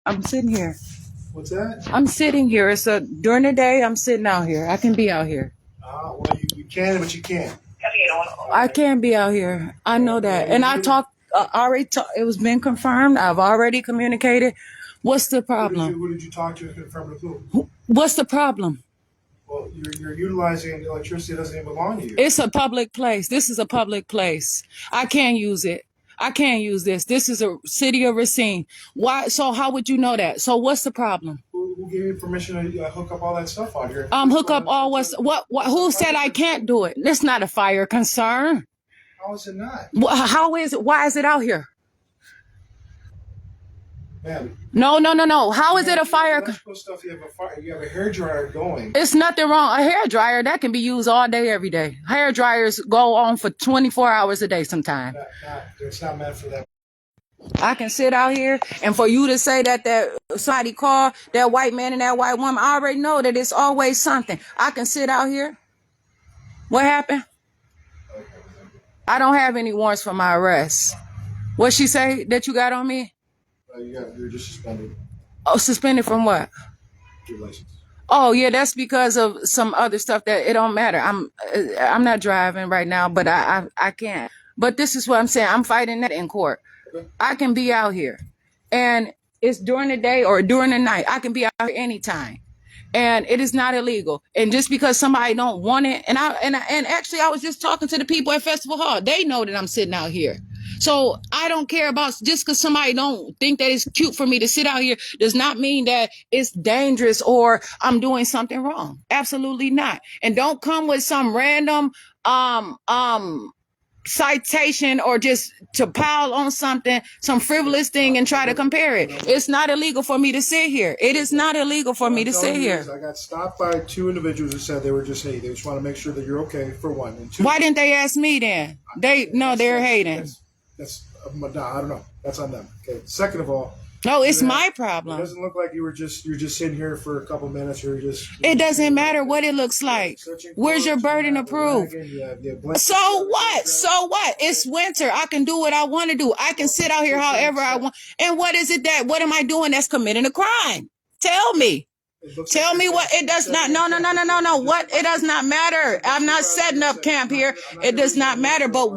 I'm sitting here. What's that? I'm sitting here. It's during the day. I'm sitting out here. I can be out here. Well, you can, but you can't. I can be out here. I know that. And I talked. Already. It was been confirmed. I've already communicated. What's the problem? Who did you talk to confirm the who? What's the problem? Well, you're utilizing electricity that doesn't even belong to you. It's a public place. This is a public place. I can't use it. I can't use this. This is a city of Racine. Why? So how would you know that? So what's the problem? Who gave you permission to hook up all that stuff out here? Hook up all what? Who said I can't do it? It's not a fire concern. How is it not? How is it? Why is it out here? Man. No. How is it a fire? Electrical stuff. You have a hair dryer going. It's nothing wrong. A hair dryer that can be used all day, every day. Hair dryers go on for 24 hours a day sometimes. It's not meant for that. I can sit out here, and for you to say that somebody called that white man and that white woman, I already know that it's always something. I can sit out here. What happened? I don't have any warrants for my arrest. What she say that you got on me? You're just suspended. Oh, suspended from what? Your license. Oh yeah, that's because of some other stuff that it don't matter. I'm not driving right now, but I can't. But this is what I'm saying. I'm fighting that in court. Okay. I can be out here, and it's during the day or during the night. I can be out here anytime, and it is not illegal. And just because somebody don't want it, and actually I was just talking to the people at Festival Hall. They know that I'm sitting out here. So I don't care about just because somebody don't think that it's cute for me to sit out here does not mean that it's dangerous or I'm doing something wrong. Absolutely not. And don't come with some random citation or just to pile on something, some frivolous thing and try to compare it. It's not illegal for me to sit here. It is not illegal for me to sit here. I got stopped by two individuals who said they just want to make sure that you're okay for one. And two, why didn't they ask me then? They're hating. I don't know. That's on them. Okay. Second of all, no, it's my problem. It doesn't look like you're just sitting here for a couple minutes. It doesn't matter what it looks like. Where's your burden of proof? So what? So what? It's winter. I can do what I want to do. I can sit out here however I want. And what am I doing that's committing a crime? Tell me. Tell me what it does not. No. What? It does not matter. I'm not setting up camp here. It does not matter. But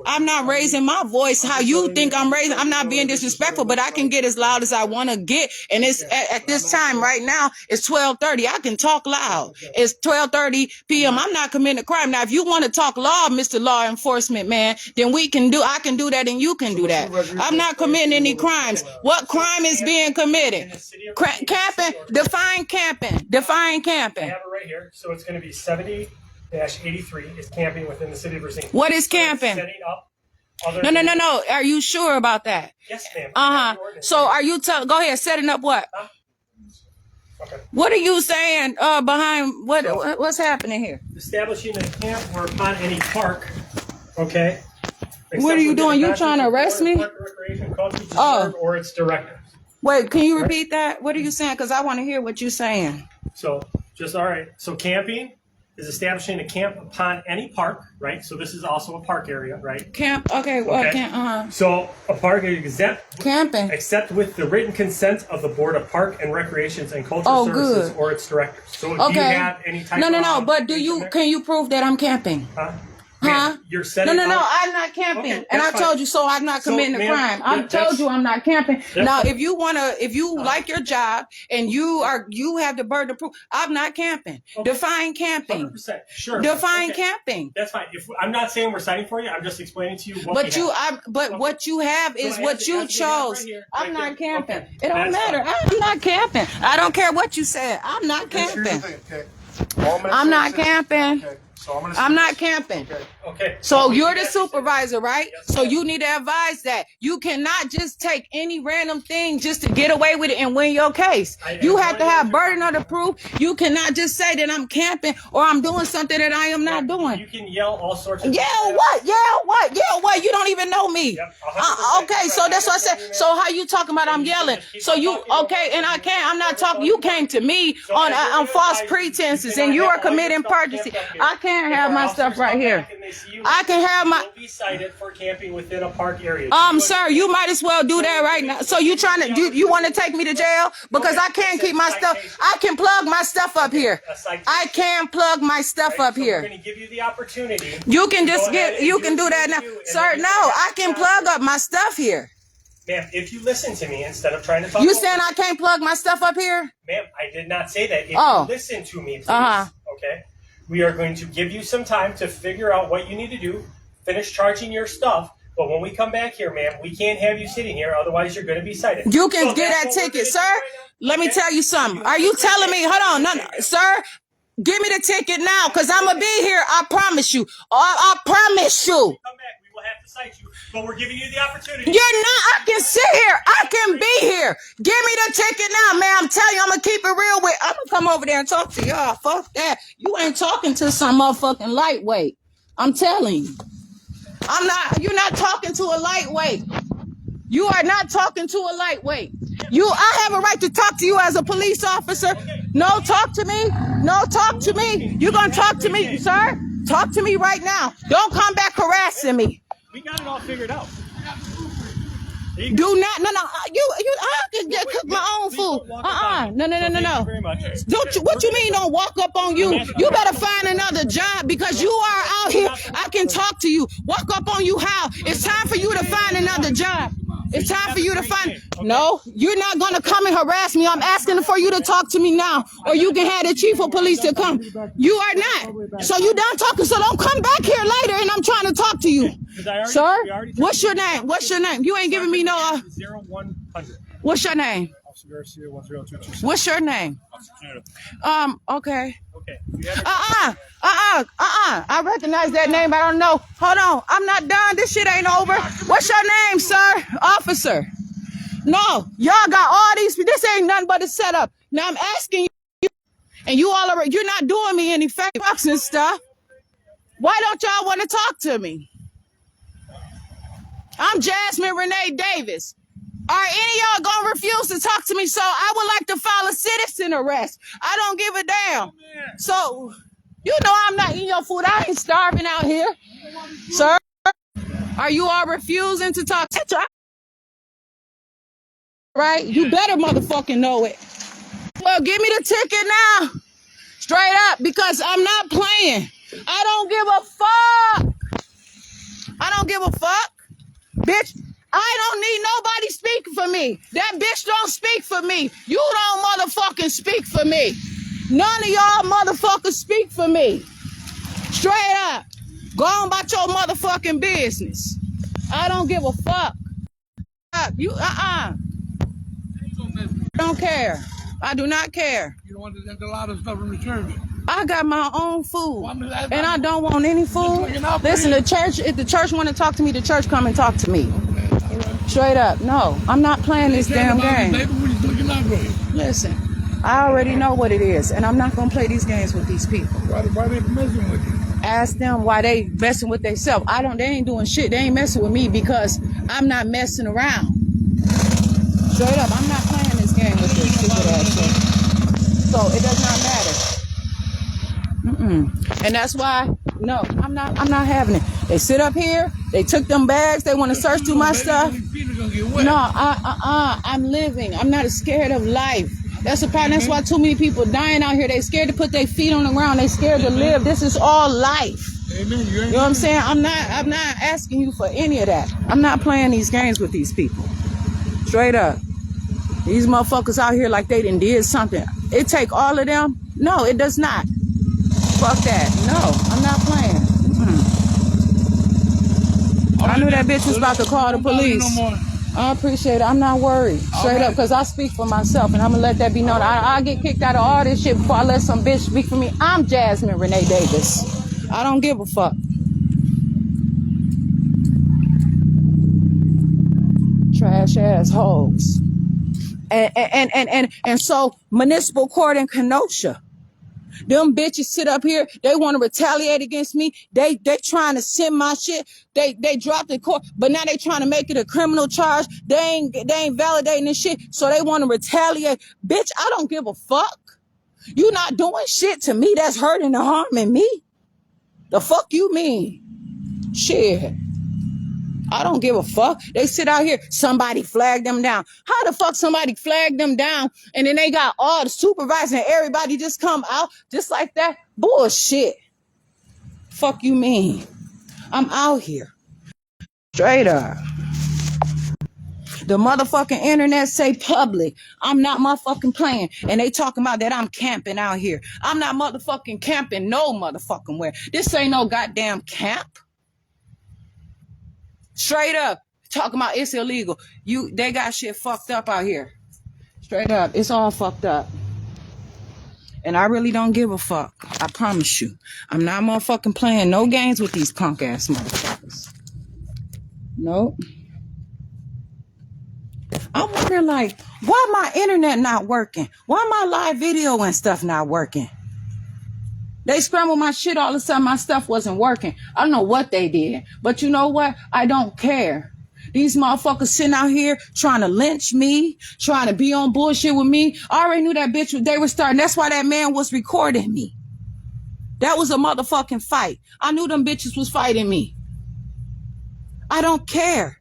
I'm not raising my voice how you think I'm raising. I'm not being disrespectful, but I can get as loud as I want to get. And it's at this time right now, it's 12:30. I can talk loud. It's 12:30 p.m. I'm not committing a crime. Now, if you want to talk law, Mr. Law Enforcement man, then I can do that and you can do that. I'm not committing any crimes. What crime is being committed? Camping. Define camping. I have it right here. So it's going to be 70-83 is camping within the city of Racine. What is camping? Setting up No. Are you sure about that? Yes, ma'am. So are you go ahead, setting up what? Okay. What are you saying behind what's happening here? Establishing a camp or upon any park, okay? What are you doing? You trying to arrest me? Or its director. Wait, can you repeat that? What are you saying? Because I want to hear what you're saying. So, all right. So camping is establishing a camp upon any park, right? So this is also a park area, right? Camp, okay. So a park is exempt. Camping. Except with the written consent of the Board of Park and Recreations and Cultural Services or its directors. So do you have any type of... No, but can you prove that I'm camping? Huh? You're setting No, I'm not camping. Okay, and I told you, so I'm not committing a crime. I told you I'm not camping. Now, if you like your job and you have the burden of proof, I'm not camping. Okay. Define camping. 100%. Sure. Define camping. That's fine. I'm not saying we're citing for you. I'm just explaining to you what what you have is what you chose. I'm not camping. Okay. It don't matter. I'm not camping. I don't care what you said. I'm not camping. I'm not camping. Okay. I'm not camping. Okay. So you're the supervisor, right? So you need to advise that. You cannot just take any random thing just to get away with it and win your case. You have to have burden of the proof. You cannot just say that I'm camping or I'm doing something that I am not doing. You can yell all sorts of Yell what? You don't even know me. Okay, so that's what I said. So how you talking about I'm yelling? So you, okay, and I'm not talking, you came to me on false pretenses and you are committing perjury. I can't can have my stuff right here. I can have my. You'll be cited for camping within a park area. Sir, you might as well do that right now. So you trying to do? You want to take me to jail because I can't keep my stuff? I can plug my stuff up here. I can plug my stuff up here. We're going to give you the opportunity. You can just get. You can do that now, sir. No, I can plug up my stuff here. Ma'am, if you listen to me instead of trying to talk. You saying I can't plug my stuff up here? Ma'am, I did not say that. If you listen to me, please. Okay. We are going to give you some time to figure out what you need to do, finish charging your stuff. But when we come back here, ma'am, we can't have you sitting here. Otherwise, you're going to be cited. You can get that ticket, sir. Let me tell you something. Are you telling me? Hold on, no, sir. Give me the ticket now, because I'm going to be here. I promise you. I promise you. Come back. We will have to cite you. But we're giving you the opportunity. You're not. I can sit here. I can be here. Give me the ticket now, man. I'm telling you, I'm going to keep it real with. I'm going to come over there and talk to y'all. Fuck that. You ain't talking to some motherfucking lightweight. I'm telling you. You're not talking to a lightweight. You are not talking to a lightweight. I have a right to talk to you as a police officer. No, talk to me. No, talk to me. You're going to talk to me, sir? Talk to me right now. Don't come back harassing me. We got it all figured out. Do not, no. I can cook my own food. No. Very much. What you mean don't walk up on you? You better find another job because you are out here. I can talk to you. Walk up on you how? It's time for you to find another job. It's time for you to find. No, you're not going to come and harass me. I'm asking for you to talk to me now, or you can have the chief of police to come. You are not. So you done talking. So don't come back here later and I'm trying to talk to you. Sir, what's your name? What's your name? You ain't giving me no. 0100. What's your name? What's your name? Okay. I recognize that name. I don't know. Hold on. I'm not done. This shit ain't over. What's your name, sir? Officer. No, y'all got all these. This ain't nothing but a setup. Now I'm asking you, and you all are. You're not doing me any favors and stuff. Why don't y'all want to talk to me? I'm Jasmine Renee Davis. Are any of y'all gonna refuse to talk to me? So I would like to file a citizen arrest. I don't give a damn. So, you know I'm not eating your food. I ain't starving out here. Sir, are you all refusing to talk? Right? You better motherfucking know it. Well, give me the ticket now. Straight up, because I'm not playing. I don't give a fuck. I don't give a fuck. Bitch, I don't need nobody speaking for me. That bitch don't speak for me. You don't motherfucking speak for me. None of y'all motherfuckers speak for me. Straight up. Go on about your motherfucking business. I don't give a fuck. You, I don't care. I do not care. You don't want to get a lot of stuff in return. I got my own food, and I don't want any food. Listen, the church, if the church want to talk to me, the church come and talk to me. Straight up. No, I'm not playing this damn game. Listen, I already know what it is, and I'm not going to play these games with these people. Why they messing with you? Ask them why they messing with themselves. They ain't doing shit. They ain't messing with me because I'm not messing around. Straight up, I'm not playing this game with this stupid ass shit. So it does not matter. And that's why, no, I'm not having it. They sit up here, they took them bags, they want to search through my stuff. No, I'm living. I'm not scared of life. That's the problem. That's why too many people dying out here. They scared to put their feet on the ground. They scared to live. This is all life. You know what I'm saying? I'm not asking you for any of that. I'm not playing these games with these people. Straight up. These motherfuckers out here like they did something. It take all of them? No, it does not. Fuck that. No, I'm not playing. I knew that bitch was about to call the police. I appreciate it. I'm not worried. Straight up, because I speak for myself, and I'm going to let that be known. I'll get kicked out of all this shit before I let some bitch speak for me. I'm Jasmine Renee Davis. I don't give a fuck. Trash ass hoes. And so, municipal court in Kenosha. Them bitches sit up here. They want to retaliate against me. They trying to send my shit. They dropped the court, but now they trying to make it a criminal charge. They ain't validating this shit, so they want to retaliate. Bitch, I don't give a fuck. You not doing shit to me that's hurting and harming me. The fuck you mean? Shit. I don't give a fuck. They sit out here. Somebody flagged them down. How the fuck somebody flagged them down and then they got all the supervisors and everybody just come out just like that? Bullshit. Fuck you mean? I'm out here. Straight up. The motherfucking internet say public. I'm not motherfucking playing. And they talking about that I'm camping out here. I'm not motherfucking camping no motherfucking where. This ain't no goddamn camp. Straight up. Talking about it's illegal. They got shit fucked up out here. Straight up. It's all fucked up. And I really don't give a fuck. I promise you. I'm not motherfucking playing no games with these punk ass motherfuckers. Nope. I'm wondering, like, why my internet not working? Why my live video and stuff not working? They scrambled my shit all of a sudden. My stuff wasn't working. I don't know what they did. But you know what? I don't care. These motherfuckers sitting out here trying to lynch me, trying to be on bullshit with me. I already knew that bitch, they were starting. That's why that man was recording me. That was a motherfucking fight. I knew them bitches was fighting me. I don't care.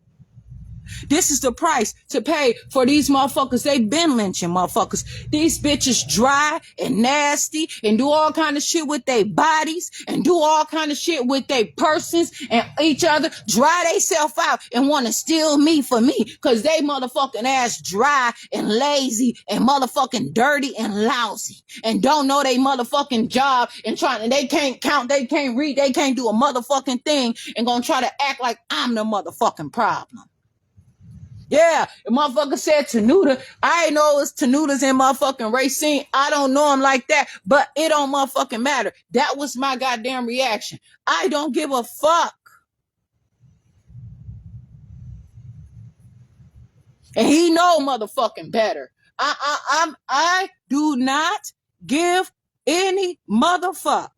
This is the price to pay for these motherfuckers. They been lynching motherfuckers. These bitches dry and nasty and do all kind of shit with their bodies and do all kind of shit with their persons and each other. Dry they self out and want to steal me for me because they motherfucking ass dry and lazy and motherfucking dirty and lousy and don't know they motherfucking job and they can't count, they can't read, they can't do a motherfucking thing and gonna try to act like I'm the motherfucking problem. Yeah, the motherfucker said Tanuda. I ain't know it's Tanudas in motherfucking Racine. I don't know him like that, but it don't motherfucking matter. That was my goddamn reaction. I don't give a fuck. And he know motherfucking better. I do not give any motherfuck.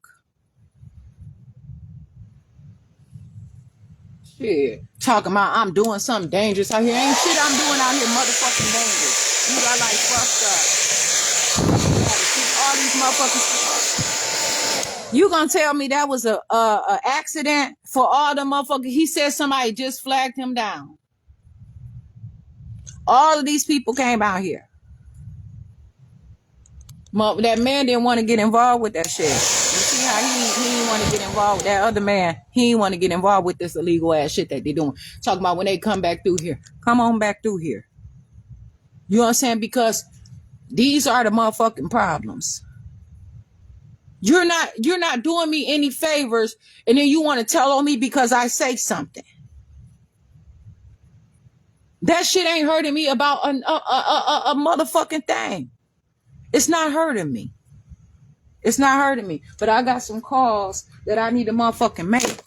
Shit. Talking about I'm doing something dangerous out here. Ain't shit I'm doing out here motherfucking dangerous. You got like fucked up. All these motherfuckers. You gonna tell me that was a accident for all the motherfuckers? He said somebody just flagged him down. All of these people came out here. That man didn't want to get involved with that shit. See how he didn't want to get involved with that other man. He didn't want to get involved with this illegal ass shit that they doing. Talking about when they come back through here. Come on back through here. You know what I'm saying? Because these are the motherfucking problems. You're not doing me any favors and then you want to tell on me because I say something. That shit ain't hurting me about a motherfucking thing. It's not hurting me. It's not hurting me. But I got some calls that I need to motherfucking make.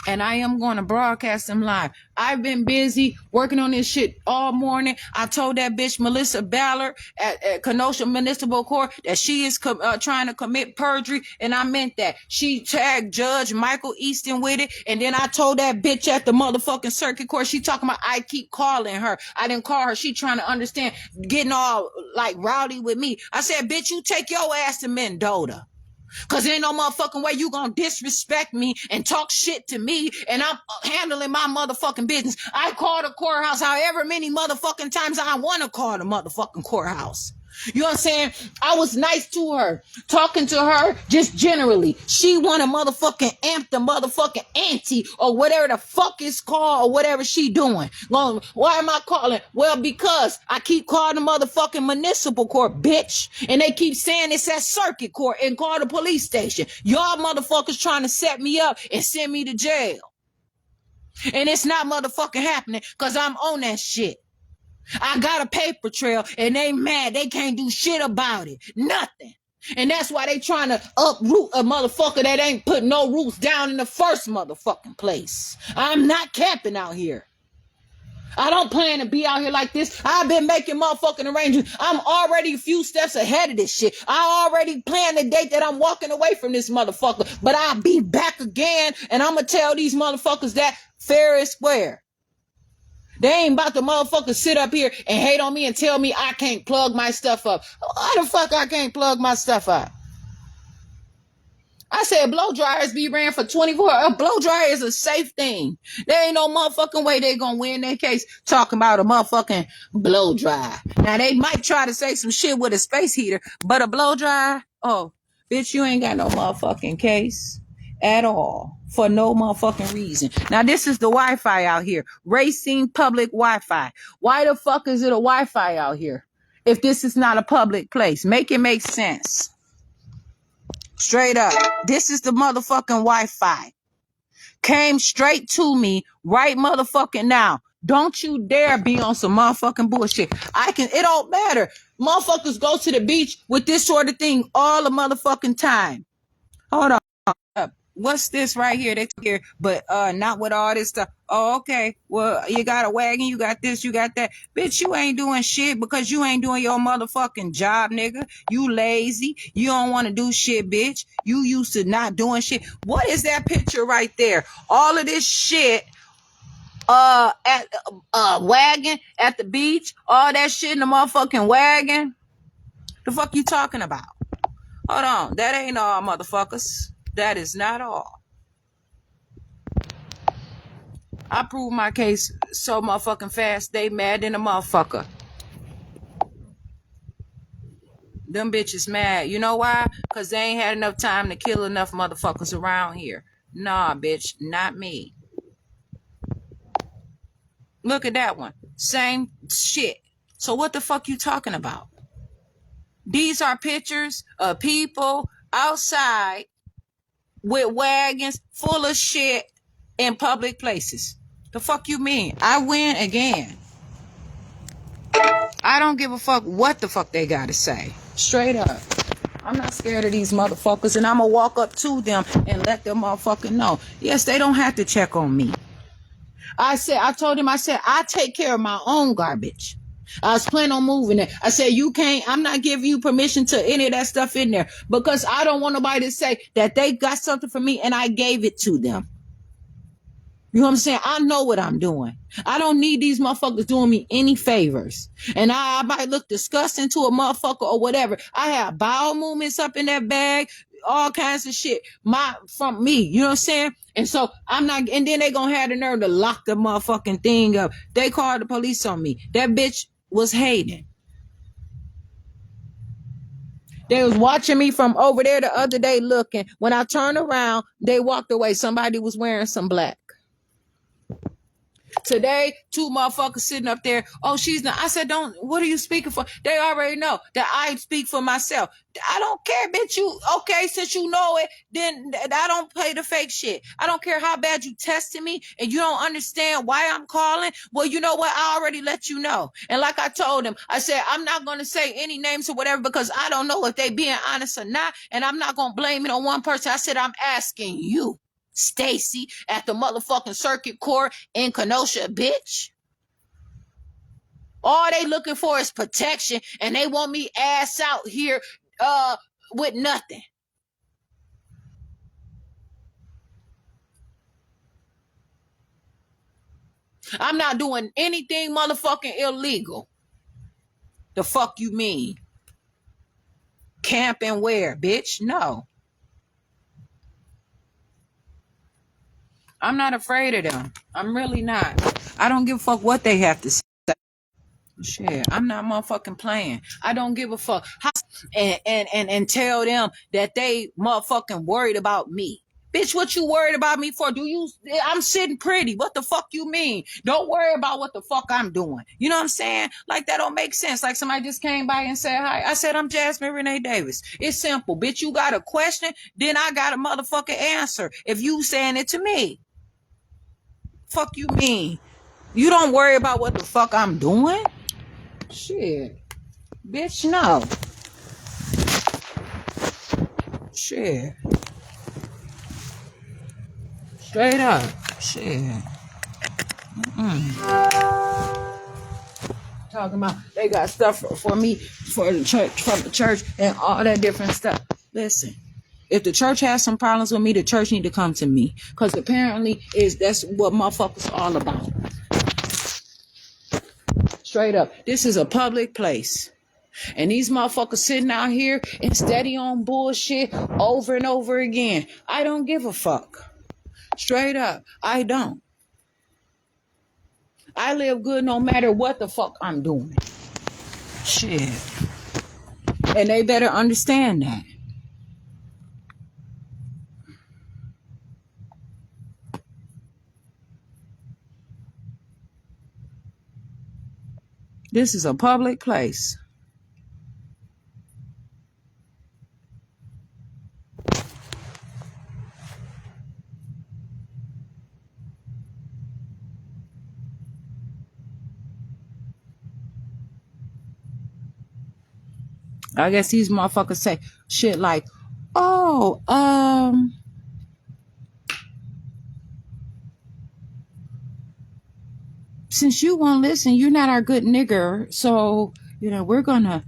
And I am going to broadcast them live. I've been busy working on this shit all morning. I told that bitch Melissa Ballard at Kenosha Municipal Court that she is trying to commit perjury. And I meant that. She tagged Judge Michael Easton with it. And then I told that bitch at the motherfucking circuit court, she talking about I keep calling her. I didn't call her. She trying to understand, getting all like rowdy with me. I said, bitch, you take your ass to Mendota. Cause there ain't no motherfucking way you gonna disrespect me and talk shit to me and I'm handling my motherfucking business. I call the courthouse however many motherfucking times I want to call the motherfucking courthouse. You know what I'm saying? I was nice to her, talking to her just generally. She want to motherfucking amp the motherfucking ante or whatever the fuck it's called or whatever she doing. Why am I calling? Well, because I keep calling the motherfucking municipal court, bitch. And they keep saying it's at circuit court and call the police station. Y'all motherfuckers trying to set me up and send me to jail. And it's not motherfucking happening because I'm on that shit. I got a paper trail and they mad. They can't do shit about it. Nothing. And that's why they trying to uproot a motherfucker that ain't put no roots down in the first motherfucking place. I'm not camping out here. I don't plan to be out here like this. I've been making motherfucking arrangements. I'm already a few steps ahead of this shit. I already planned the date that I'm walking away from this motherfucker. But I'll be back again and I'm going to tell these motherfuckers that fair is square. They ain't about to motherfucker sit up here and hate on me and tell me I can't plug my stuff up. Why the fuck I can't plug my stuff up? I said blow dryers be ran for 24 hours. A blow dryer is a safe thing. There ain't no motherfucking way they gonna win their case talking about a motherfucking blow dryer. Now they might try to say some shit with a space heater, but a blow dryer, oh, bitch, you ain't got no motherfucking case at all for no motherfucking reason. Now this is the Wi-Fi out here. Racing public Wi-Fi. Why the fuck is it a Wi-Fi out here if this is not a public place? Make it make sense. Straight up. This is the motherfucking Wi-Fi. Came straight to me right motherfucking now. Don't you dare be on some motherfucking bullshit. It don't matter. Motherfuckers go to the beach with this sort of thing all the motherfucking time. Hold on. What's this right here? That's here, but not with all this stuff. Oh, okay. Well, you got a wagon, you got this, you got that. Bitch, you ain't doing shit because you ain't doing your motherfucking job, nigga. You lazy. You don't want to do shit, bitch. You used to not doing shit. What is that picture right there? All of this shit at wagon at the beach, all that shit in the motherfucking wagon. The fuck you talking about? Hold on. That ain't all, motherfuckers. That is not all. I proved my case so motherfucking fast, they mad than a motherfucker. Them bitches mad. You know why? Because they ain't had enough time to kill enough motherfuckers around here. Nah, bitch, not me. Look at that one. Same shit. So what the fuck you talking about? These are pictures of people outside with wagons full of shit in public places. The fuck you mean? I win again. I don't give a fuck what the fuck they gotta say. Straight up. I'm not scared of these motherfuckers, and I'm gonna walk up to them and let them motherfucking know. Yes, they don't have to check on me. I told him, I take care of my own garbage. I was planning on moving it. I said, I'm not giving you permission to any of that stuff in there because I don't want nobody to say that they got something for me and I gave it to them. You know what I'm saying? I know what I'm doing. I don't need these motherfuckers doing me any favors. And I might look disgusting to a motherfucker or whatever. I have bowel movements up in that bag, all kinds of shit from me. You know what I'm saying? And so I'm not, and then they gonna have the nerve to lock the motherfucking thing up. They called the police on me. That bitch was hating. They was watching me from over there the other day looking. When I turned around, they walked away. Somebody was wearing some black. Today, 2 motherfuckers sitting up there. Oh, she's not. I said, what are you speaking for? They already know that I speak for myself. I don't care, bitch. Okay, since you know it, then I don't play the fake shit. I don't care how bad you tested me and you don't understand why I'm calling. Well, you know what? I already let you know. And like I told him, I said, I'm not going to say any names or whatever because I don't know if they being honest or not. And I'm not going to blame it on one person. I said, I'm asking you, Stacy, at the motherfucking circuit court in Kenosha, bitch. All they looking for is protection, and they want me ass out here with nothing. I'm not doing anything motherfucking illegal. The fuck you mean? Camp and where, bitch? No. I'm not afraid of them. I'm really not. I don't give a fuck what they have to say. Shit, I'm not motherfucking playing. I don't give a fuck. And tell them that they motherfucking worried about me. Bitch, what you worried about me for? I'm sitting pretty. What the fuck you mean? Don't worry about what the fuck I'm doing. You know what I'm saying? Like, that don't make sense. Like, somebody just came by and said hi. I said, I'm Jasmine Renee Davis. It's simple. Bitch, you got a question? Then I got a motherfucking answer. If you saying it to me. Fuck you mean? You don't worry about what the fuck I'm doing? Shit. Bitch, no. Shit. Straight up. Shit. Talking about they got stuff for me, for the church, from the church, and all that different stuff. Listen. If the church has some problems with me, the church need to come to me. Because apparently that's what motherfuckers all about. Straight up. This is a public place. And these motherfuckers sitting out here and steady on bullshit over and over again. I don't give a fuck. Straight up, I don't. I live good no matter what the fuck I'm doing. Shit. And they better understand that. This is a public place. I guess these motherfuckers say shit like, oh, since you won't listen, you're not our good nigger. So, we're gonna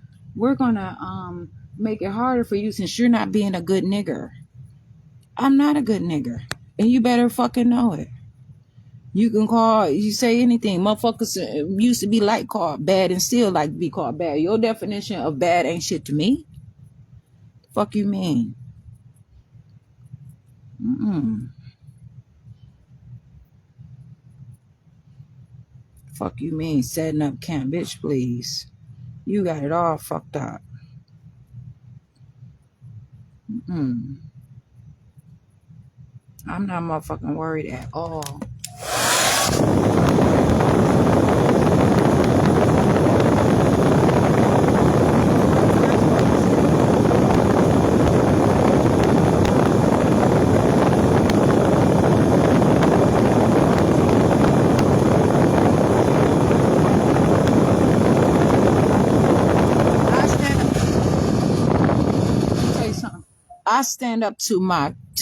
make it harder for you since you're not being a good nigger. I'm not a good nigger. And you better fucking know it. You say anything. Motherfuckers used to be like called bad and still like to be called bad. Your definition of bad ain't shit to me. Fuck you mean? Fuck you mean setting up camp, bitch, please. You got it all fucked up. I'm not motherfucking worried at all. I stand up to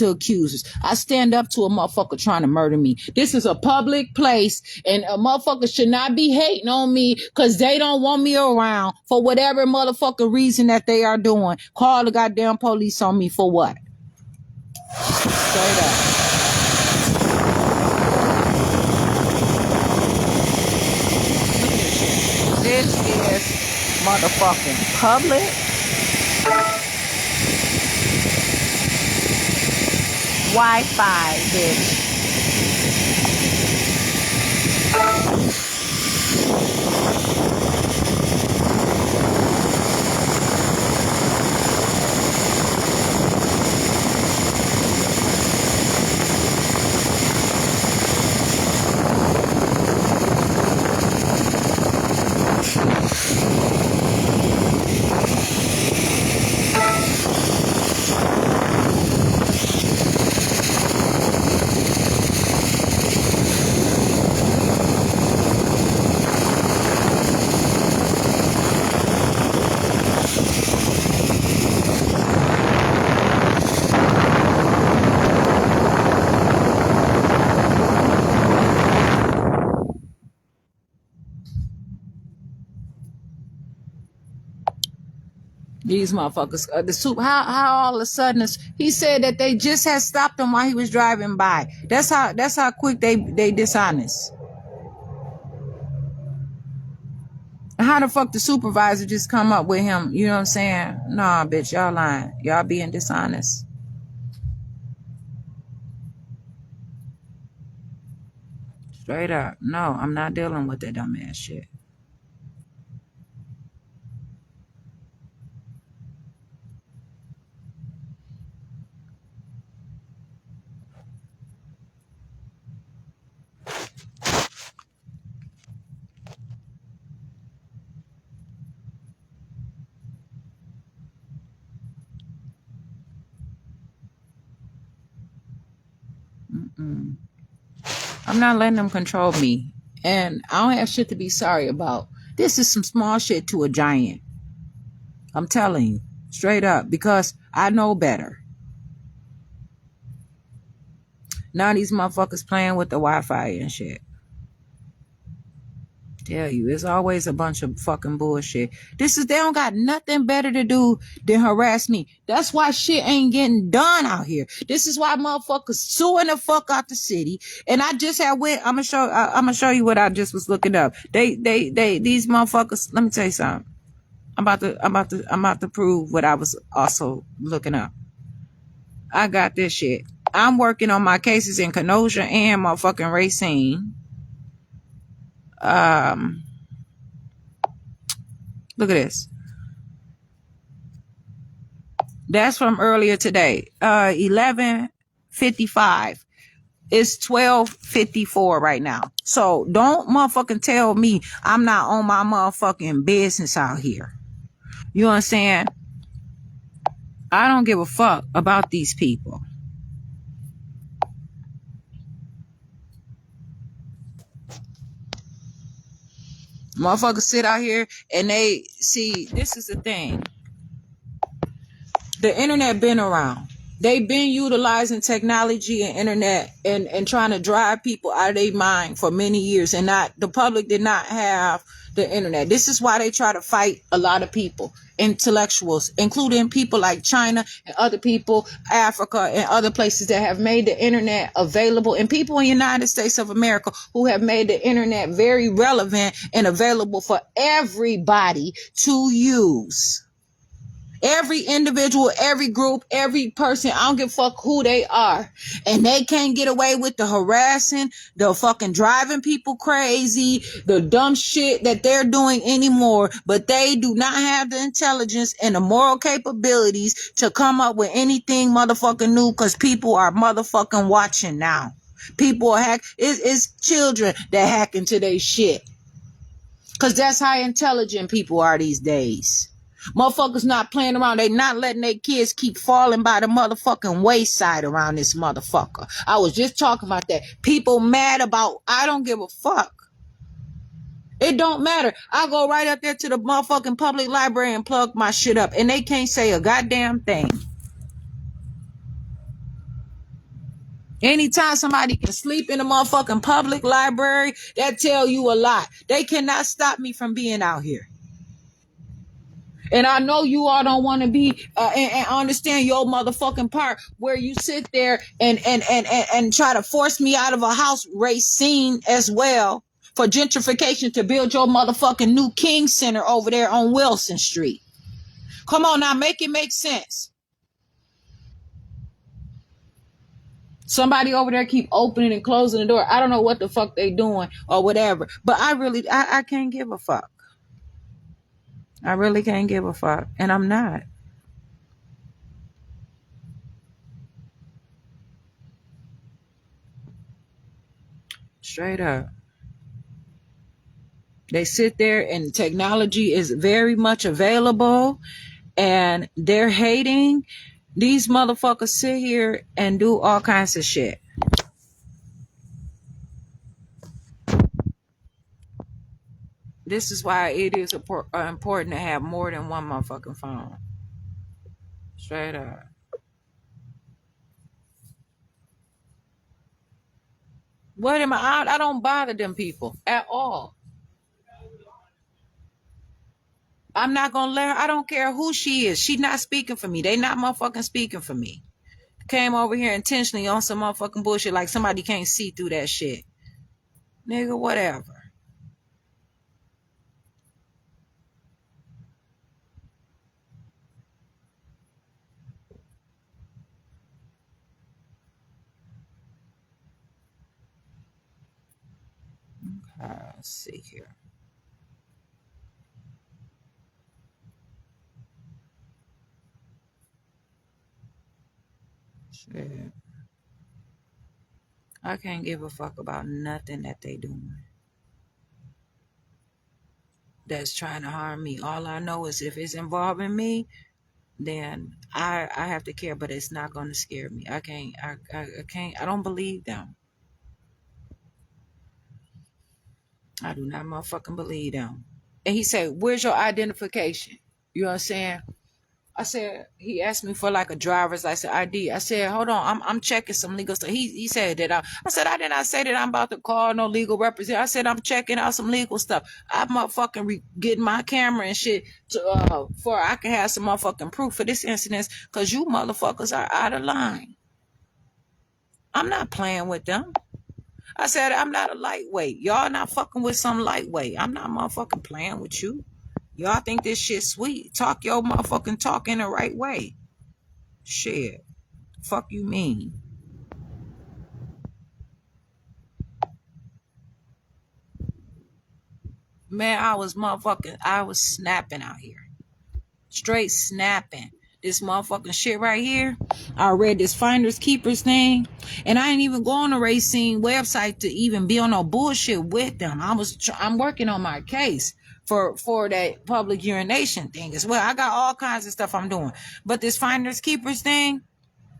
accusers. I stand up to a motherfucker trying to murder me. This is a public place, and a motherfucker should not be hating on me because they don't want me around for whatever motherfucking reason that they are doing. Call the goddamn police on me for what? Straight up. This is motherfucking public. Wi-Fi, bitch. These motherfuckers, how all of a sudden he said that they just had stopped him while he was driving by. That's how quick they dishonest. How the fuck the supervisor just come up with him? You know what I'm saying? Nah, bitch, y'all lying. Y'all being dishonest. Straight up. No, I'm not dealing with that dumbass shit. I'm not letting them control me. And I don't have shit to be sorry about. This is some small shit to a giant. I'm telling you. Straight up. Because I know better. Now these motherfuckers playing with the Wi-Fi and shit. Tell you, it's always a bunch of fucking bullshit. They don't got nothing better to do than harass me. That's why shit ain't getting done out here. This is why motherfuckers suing the fuck out the city. And I just I'm gonna show you what I just was looking up. These motherfuckers, let me tell you something. I'm about to prove what I was also looking up. I got this shit. I'm working on my cases in Kenosha and motherfucking Racine. Look at this. That's from earlier today. 11:55. It's 12:54 right now. So don't motherfucking tell me I'm not on my motherfucking business out here. You understand? I don't give a fuck about these people. Motherfuckers sit out here and they see, this is the thing. The internet been around. They've been utilizing technology and internet and trying to drive people out of their mind for many years. And not the public did not have the internet. This is why they try to fight a lot of people, intellectuals, including people like China and other people, Africa and other places that have made the internet available, and people in the United States of America who have made the internet very relevant and available for everybody to use. Every individual, every group, every person, I don't give a fuck who they are. And they can't get away with the harassing, the fucking driving people crazy, the dumb shit that they're doing anymore. But they do not have the intelligence and the moral capabilities to come up with anything motherfucking new, because people are motherfucking watching now. People are it's children that hack into their shit. Because that's how intelligent people are these days. Motherfuckers not playing around. They not letting their kids keep falling by the motherfucking wayside around this motherfucker. I was just talking about that. People mad about, I don't give a fuck. It don't matter. I go right up there to the motherfucking public library and plug my shit up, and they can't say a goddamn thing. Anytime somebody can sleep in the motherfucking public library, that tell you a lot. They cannot stop me from being out here. And I know you all don't want to be and understand your motherfucking part where you sit there and try to force me out of a house Racine as well for gentrification to build your motherfucking new King Center over there on Wilson Street. Come on now, make it make sense. Somebody over there keep opening and closing the door. I don't know what the fuck they doing or whatever, but I can't give a fuck. I really can't give a fuck, and I'm not. Straight up. They sit there and technology is very much available and they're hating. These motherfuckers sit here and do all kinds of shit. This is why it is important to have more than one motherfucking phone. Straight up. What am I don't bother them people at all. I'm not gonna let her, I don't care who she is. She's not speaking for me. They not motherfucking speaking for me. Came over here intentionally on some motherfucking bullshit like somebody can't see through that shit. Nigga, whatever. Let's see here. Shit. I can't give a fuck about nothing that they doing that's trying to harm me. All I know is if it's involving me, then I have to care, but it's not gonna scare me. I can't I don't believe them. I do not motherfucking believe them. And he said, where's your identification? You know what I'm saying? I said, he asked me for like a driver's license ID. I said, hold on, I'm checking some legal stuff. He said that I said, I did not say that I'm about to call no legal representative. I said, I'm checking out some legal stuff. I'm motherfucking getting my camera and shit to, for I can have some motherfucking proof for this incident, because you motherfuckers are out of line. I'm not playing with them. I said, I'm not a lightweight. Y'all not fucking with some lightweight. I'm not motherfucking playing with you. Y'all think this shit sweet. Talk your motherfucking talk in the right way. Shit. Fuck you mean. Man, I was snapping out here. Straight snapping. This motherfucking shit right here. I read this Finders Keepers thing, and I ain't even go on the Racine website to even be on no bullshit with them. I'm working on my case for that public urination thing as well. I got all kinds of stuff I'm doing, but this Finders Keepers thing,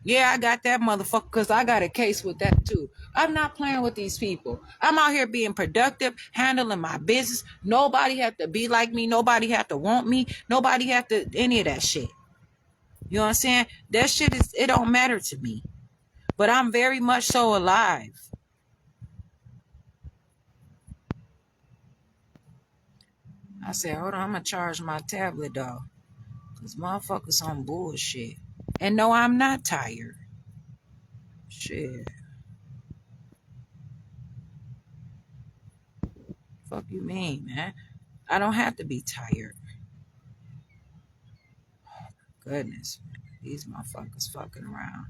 yeah, I got that motherfucker because I got a case with that too. I'm not playing with these people. I'm out here being productive, handling my business. Nobody have to be like me. Nobody have to want me. Nobody have to any of that shit. You know what I'm saying? That shit it don't matter to me. But I'm very much so alive. I said, hold on, I'm going to charge my tablet, dog. Because motherfuckers on bullshit. And no, I'm not tired. Shit. Fuck you mean, man? I don't have to be tired. Goodness, man. These motherfuckers fucking around.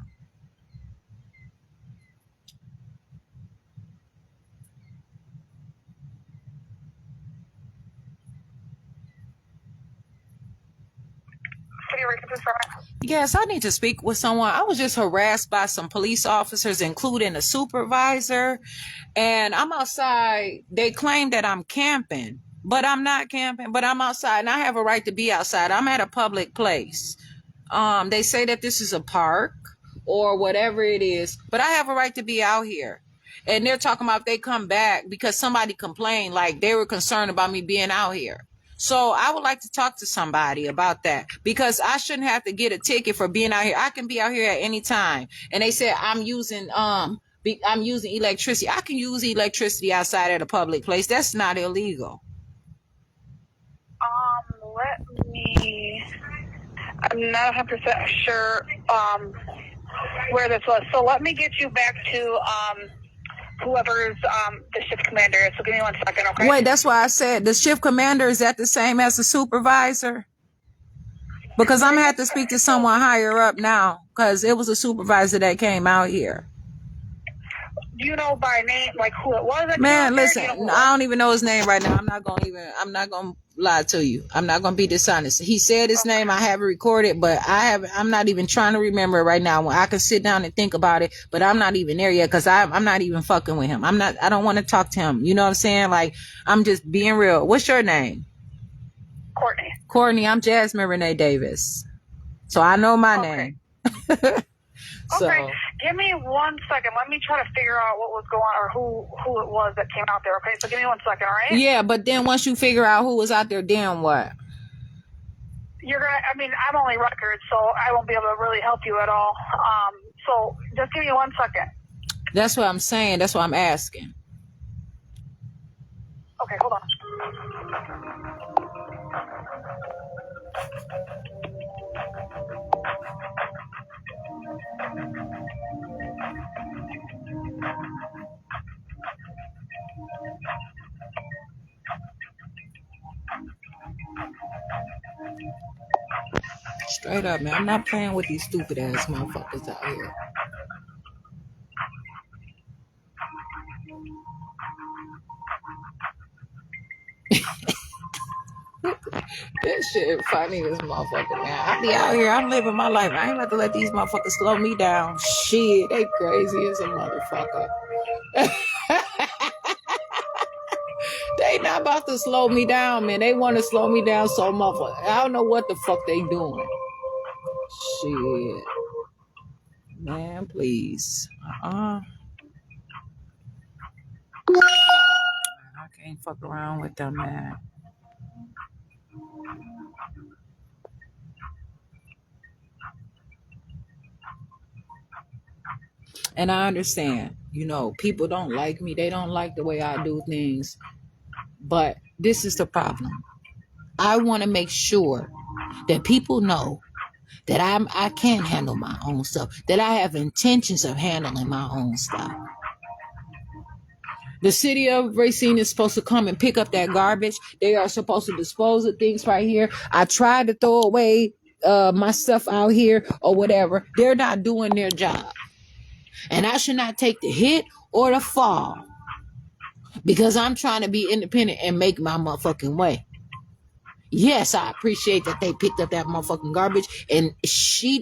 Yes, I need to speak with someone. I was just harassed by some police officers, including a supervisor. And I'm outside. They claim that I'm camping, but I'm not camping, but I'm outside and I have a right to be outside. I'm at a public place. They say that this is a park or whatever it is, but I have a right to be out here. And they're talking about if they come back because somebody complained, like they were concerned about me being out here. So I would like to talk to somebody about that because I shouldn't have to get a ticket for being out here. I can be out here at any time. And they said I'm using electricity. I can use electricity outside at a public place. That's not illegal. I'm not 100% sure where this was. So let me get you back to whoever's the shift commander is. So give me 1 second, okay? Wait, that's why I said the shift commander, is that the same as the supervisor? Because I'm going to have to speak to someone higher up now because it was a supervisor that came out here. Do you know by name, like who it was? Man, listen, I don't even know his name right now. I'm not going to lie to you. I'm not going to be dishonest. He said his name. I have it recorded, but I'm not even trying to remember it right now. I can sit down and think about it, but I'm not even there yet because I'm not even fucking with him. I don't want to talk to him. You know what I'm saying? Like, I'm just being real. What's your name? Courtney. Courtney, I'm Jasmine Renee Davis. So I know my name. So, okay, give me 1 second. Let me try to figure out what was going on or who it was that came out there. Okay, so give me 1 second, all right? Yeah, but then once you figure out who was out there, then what? I'm only record, so I won't be able to really help you at all. So just give me 1 second. That's what I'm saying. That's what I'm asking. Okay, hold on. Straight up, man. I'm not playing with these stupid ass motherfuckers out here. That shit funny as motherfucker, man. I be out here, I'm living my life. I ain't about to let these motherfuckers slow me down. Shit, they crazy as a motherfucker. They not about to slow me down, man. They want to slow me down so motherfucker. I don't know what the fuck they doing. Shit. Man, please. I can't fuck around with them, man. And I understand, people don't like me. They don't like the way I do things. But this is the problem. I want to make sure that people know that I can handle my own stuff, that I have intentions of handling my own stuff. The city of Racine is supposed to come and pick up that garbage. They are supposed to dispose of things right here. I tried to throw away my stuff out here or whatever. They're not doing their job. And I should not take the hit or the fall because I'm trying to be independent and make my motherfucking way. Yes, I appreciate that they picked up that motherfucking garbage. And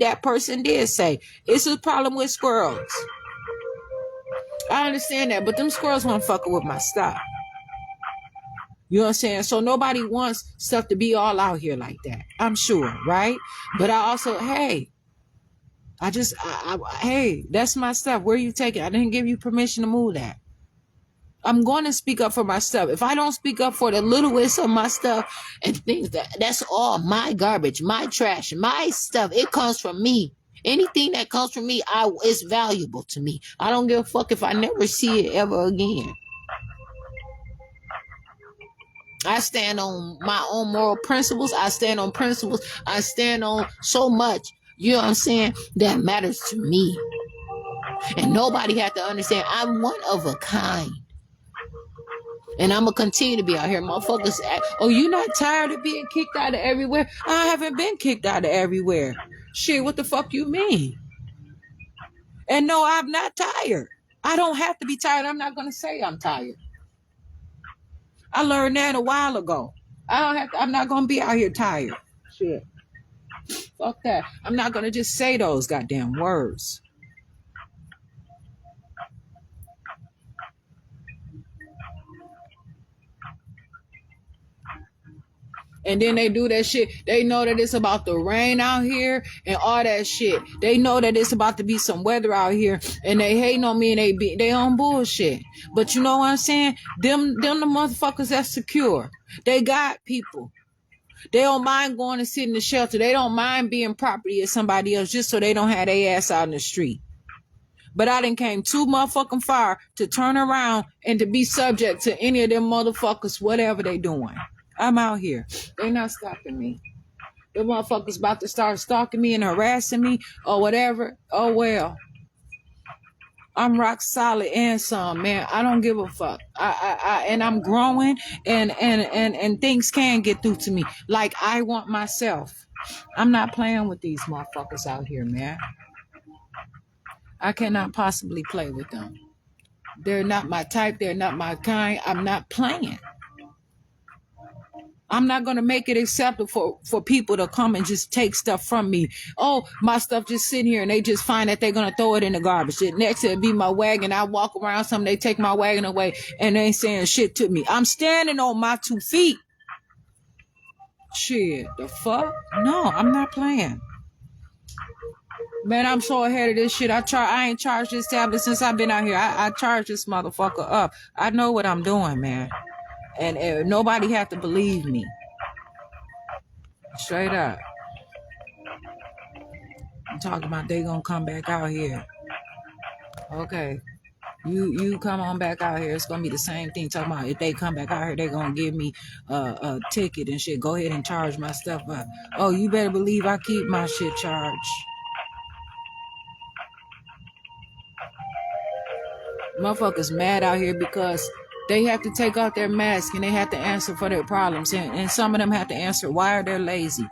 that person did say, it's a problem with squirrels. I understand that, but them squirrels won't fucking with my stuff. You know what I'm saying? So nobody wants stuff to be all out here like that. I'm sure, right? But I also, hey, hey, that's my stuff. Where you take it? I didn't give you permission to move that. I'm going to speak up for my stuff. If I don't speak up for the littlest of my stuff and things that's all my garbage, my trash, my stuff. It comes from me. Anything that comes from me, it's valuable to me. I don't give a fuck if I never see it ever again. I stand on my own moral principles. I stand on principles. I stand on so much, you know what I'm saying, that matters to me. And nobody has to understand I'm one of a kind. And I'm going to continue to be out here. Motherfuckers, oh, you not tired of being kicked out of everywhere? I haven't been kicked out of everywhere. Shit, what the fuck you mean? And no, I'm not tired. I don't have to be tired. I'm not going to say I'm tired. I learned that a while ago. I'm not going to be out here tired. Shit. Fuck that. I'm not going to just say those goddamn words. And then they do that shit. They know that it's about to rain out here and all that shit. They know that it's about to be some weather out here and they hating on me and they on bullshit. But you know what I'm saying? Them the motherfuckers that's secure. They got people. They don't mind going to sit in the shelter. They don't mind being property of somebody else just so they don't have their ass out in the street. But I done came too motherfucking far to turn around and to be subject to any of them motherfuckers, whatever they doing. I'm out here. They not stopping me. The motherfuckers about to start stalking me and harassing me or whatever. Oh, well. I'm rock solid and some, man. I don't give a fuck. And I'm growing and things can get through to me like I want myself. I'm not playing with these motherfuckers out here, man. I cannot possibly play with them. They're not my type. They're not my kind. I'm not playing. I'm not going to make it acceptable for people to come and just take stuff from me. Oh, my stuff just sitting here and they just find that they're going to throw it in the garbage. Next it'll be my wagon. I walk around something, they take my wagon away and they ain't saying shit to me. I'm standing on my 2 feet. Shit, the fuck? No, I'm not playing. Man, I'm so ahead of this shit. I ain't charged this tablet since I've been out here. I charged this motherfucker up. I know what I'm doing, man. And nobody have to believe me. Straight up. I'm talking about they gonna come back out here. Okay. You come on back out here. It's gonna be the same thing. Talking about if they come back out here, they gonna give me a ticket and shit. Go ahead and charge my stuff up. Oh, you better believe I keep my shit charged. Motherfuckers mad out here because they have to take off their mask and they have to answer for their problems. And some of them have to answer why are they lazy.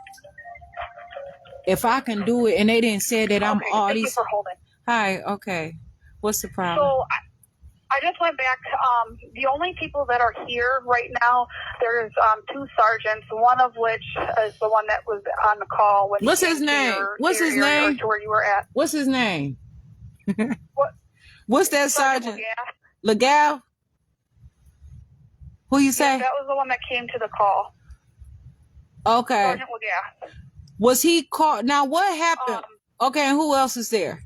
If I can do it, and they didn't say that I'm all these. Thank you for holding. Hi, okay. What's the problem? So I just went back. The only people that are here right now, there's 2 sergeants, one of which is the one that was on the call. When What's his name? What's his name? To where you were at. What's his name? What? What's that sergeant? Legal? Who you say? Yeah, that was the one that came to the call. Okay. Sergeant Legal. Was he called? Now what happened? Okay, and who else is there?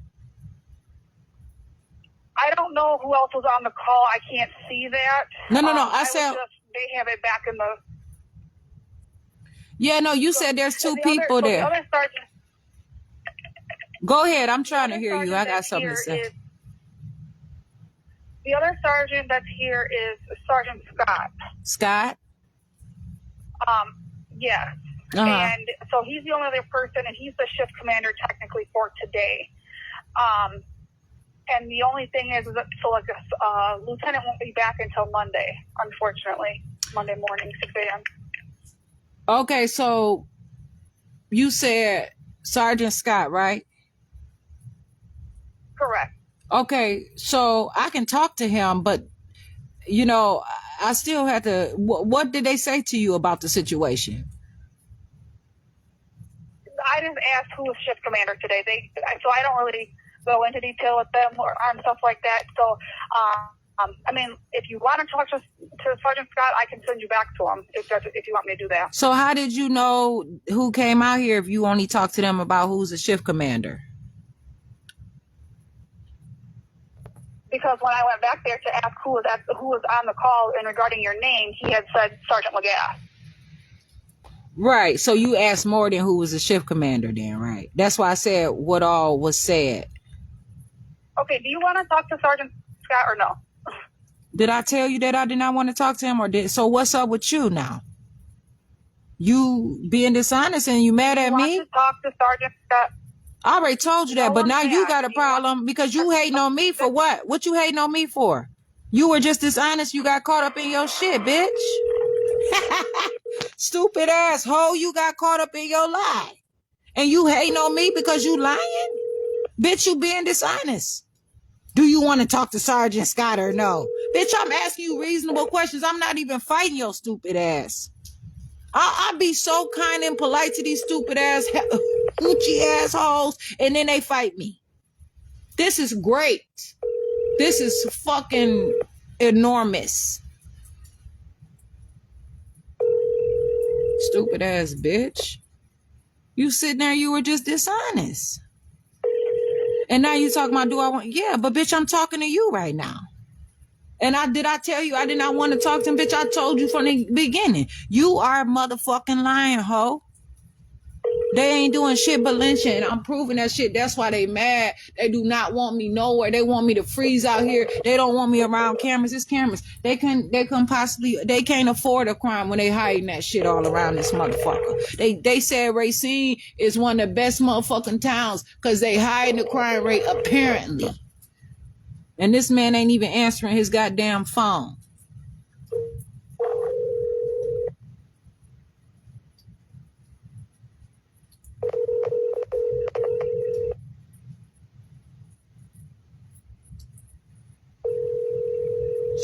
I don't know who else was on the call. I can't see that. No. I said they have it back in the. Yeah, no. You said there's 2 people there. The other sergeant. Go ahead. I'm trying to hear you. I got something to say. The other sergeant that's here is Sergeant Scott. Scott? Yes. Uh-huh. And so he's the only other person, and he's the shift commander technically for today. And the only thing is that lieutenant won't be back until Monday, unfortunately. Monday morning, 6 a.m. Okay, so you said Sergeant Scott, right? Correct. Okay, so I can talk to him, but I still have to. What did they say to you about the situation? I just asked who was shift commander today. So I don't really go into detail with them or on stuff like that. So, I mean, if you want to talk to Sergeant Scott, I can send you back to him if you want me to do that. So how did you know who came out here if you only talked to them about who's a shift commander? Because when I went back there to ask who was on the call and regarding your name, he had said Sergeant Lagasse. Right. So you asked more than who was a shift commander then, right? That's why I said what all was said. Okay, do you want to talk to Sergeant Scott or no? Did I tell you that I did not want to talk to him so what's up with you now? You being dishonest and you mad at me? Want to talk to Sergeant Scott? I already told you that, but now you got a problem because you hating on me for what? What you hating on me for? You were just dishonest. You got caught up in your shit, bitch. Stupid asshole. You got caught up in your lie. And you hating on me because you lying? Bitch, you being dishonest. Do you want to talk to Sergeant Scott or no? Bitch, I'm asking you reasonable questions. I'm not even fighting your stupid ass. I be so kind and polite to these stupid ass hoochie assholes, and then they fight me. This is great. This is fucking enormous. Stupid ass bitch. You sitting there, you were just dishonest. And now you talking about yeah, but bitch, I'm talking to you right now. And did I tell you I did not want to talk to him? Bitch, I told you from the beginning. You are a motherfucking lying hoe. They ain't doing shit but lynching. And I'm proving that shit. That's why they mad. They do not want me nowhere. They want me to freeze out here. They don't want me around cameras. It's cameras. They can't afford a crime when they hiding that shit all around this motherfucker. They said Racine is one of the best motherfucking towns because they hiding the crime rate apparently. And this man ain't even answering his goddamn phone.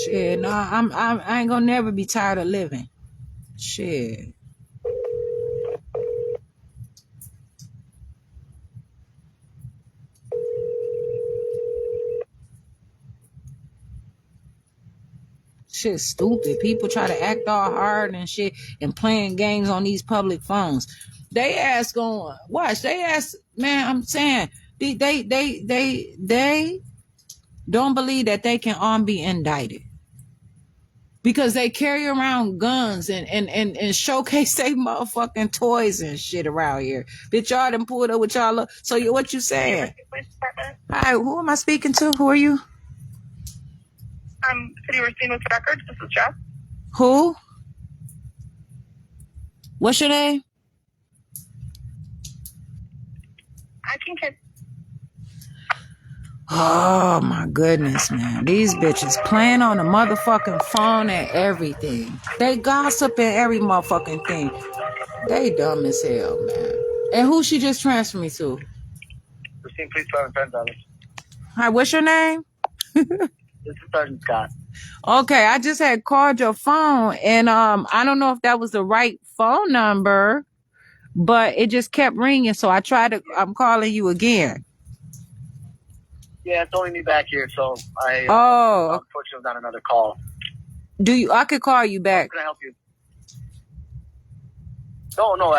Shit, no, I ain't gonna never be tired of living. Shit. Shit stupid. People try to act all hard and shit and playing games on these public phones. They ask man, I'm saying they don't believe that they can be indicted. Because they carry around guns and showcase they motherfucking toys and shit around here. Bitch, y'all done pulled up with y'all. So what you saying? Hi, who am I speaking to? Who are you? I'm City Racine with Records. This is Jeff. Who? What's your name? I can get. Oh my goodness, man. These bitches playing on the motherfucking phone and everything. They gossip and every motherfucking thing. They dumb as hell, man. And who she just transferred me to? Racine Police Department, $10. Hi, what's your name? This is Sergeant Scott. Okay, I just had called your phone and I don't know if that was the right phone number, but it just kept ringing, so I'm calling you again. Yeah, it's only me back here, so I unfortunately was on another call. I could call you back. How can I help you? No,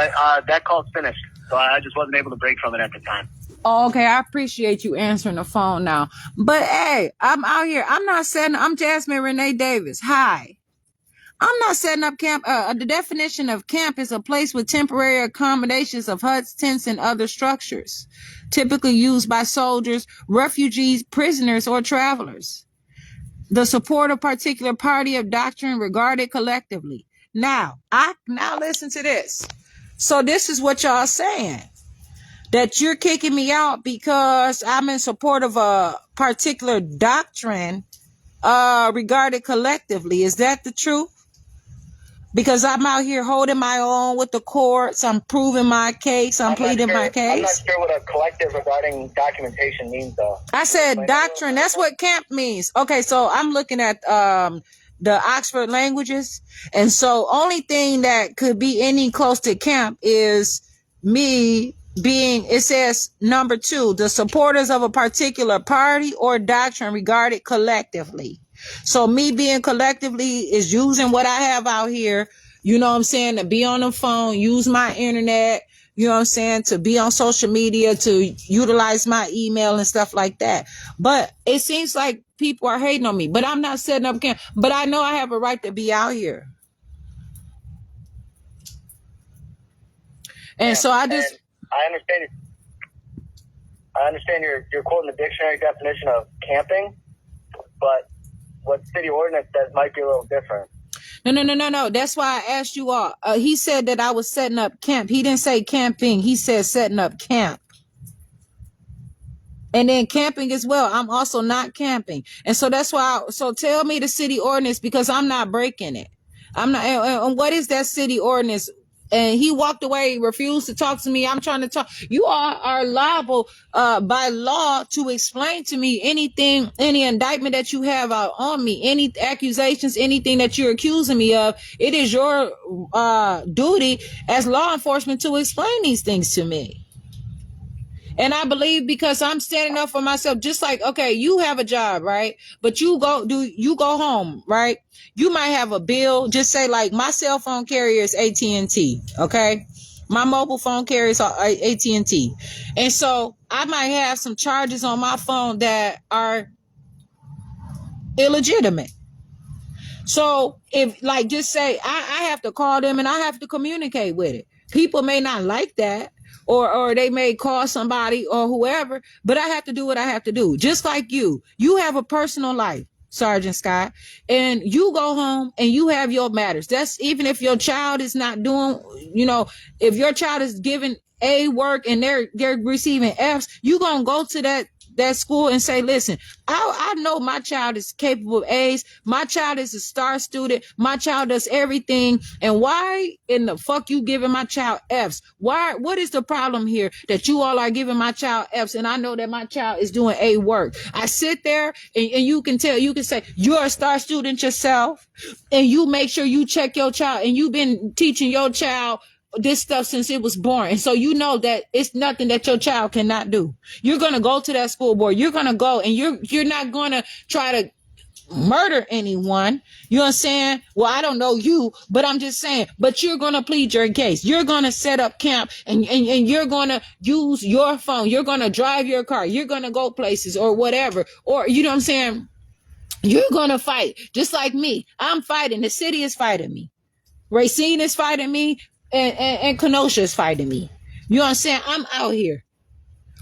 that call's finished, so I just wasn't able to break from it at the time. Oh, okay, I appreciate you answering the phone now. But hey, I'm out here. I'm Jasmine Renee Davis. Hi. I'm not setting up camp. The definition of camp is a place with temporary accommodations of huts, tents, and other structures, typically used by soldiers, refugees, prisoners, or travelers. The support of particular party of doctrine regarded collectively. Now listen to this. So this is what y'all saying. that you're kicking me out because I'm in support of a particular doctrine regarded collectively. Is that the truth? Because I'm out here holding my own with the courts. I'm proving my case. I'm pleading my case. I'm not sure what a collective regarding documentation means, though. I said doctrine. That's what camp means. Okay, so I'm looking at the Oxford languages. And so only thing that could be any close to camp is me being, it says number 2, the supporters of a particular party or doctrine regarded collectively. So me being collectively is using what I have out here, you know what I'm saying, to be on the phone, use my internet, you know what I'm saying, to be on social media, to utilize my email and stuff like that. But it seems like people are hating on me, but I'm not setting up camp. But I know I have a right to be out here. And so I just... I understand you're quoting the dictionary definition of camping, but what city ordinance says might be a little different. No. That's why I asked you all. He said that I was setting up camp. He didn't say camping. He said setting up camp. And then camping as well. I'm also not camping. And so that's why. So tell me the city ordinance, because I'm not breaking it. I'm not. And what is that city ordinance? And he walked away, refused to talk to me. I'm trying to talk. You all are liable by law to explain to me anything, any indictment that you have on me, any accusations, anything that you're accusing me of. It is your duty as law enforcement to explain these things to me. And I believe, because I'm standing up for myself, just like, okay, you have a job, right? But you go home, right? You might have a bill. Just say, like, my cell phone carrier is AT&T, okay? My mobile phone carrier is AT&T. And so I might have some charges on my phone that are illegitimate. So if, like, just say I have to call them and I have to communicate with it. People may not like that. Or they may call somebody or whoever, but I have to do what I have to do. Just like you have a personal life, Sergeant Scott, and you go home and you have your matters. That's even if your child is not doing, you know, if your child is giving A work and they're receiving F's, you gonna go to that school and say, listen, I know my child is capable of A's. My child is a star student. My child does everything. And why in the fuck you giving my child F's? What is the problem here that you all are giving my child F's? And I know that my child is doing A work. I sit there and you can say, you're a star student yourself, and you make sure you check your child, and you've been teaching your child this stuff since it was born. And so you know that it's nothing that your child cannot do. You're going to go to that school board. You're going to go and you're not going to try to murder anyone. You know what I'm saying? Well, I don't know you, but I'm just saying, but you're going to plead your case. You're going to set up camp and you're going to use your phone. You're going to drive your car. You're going to go places or whatever. Or, you know what I'm saying? You're going to fight just like me. I'm fighting. The city is fighting me. Racine is fighting me. And Kenosha is fighting me. You know what I'm saying? I'm out here.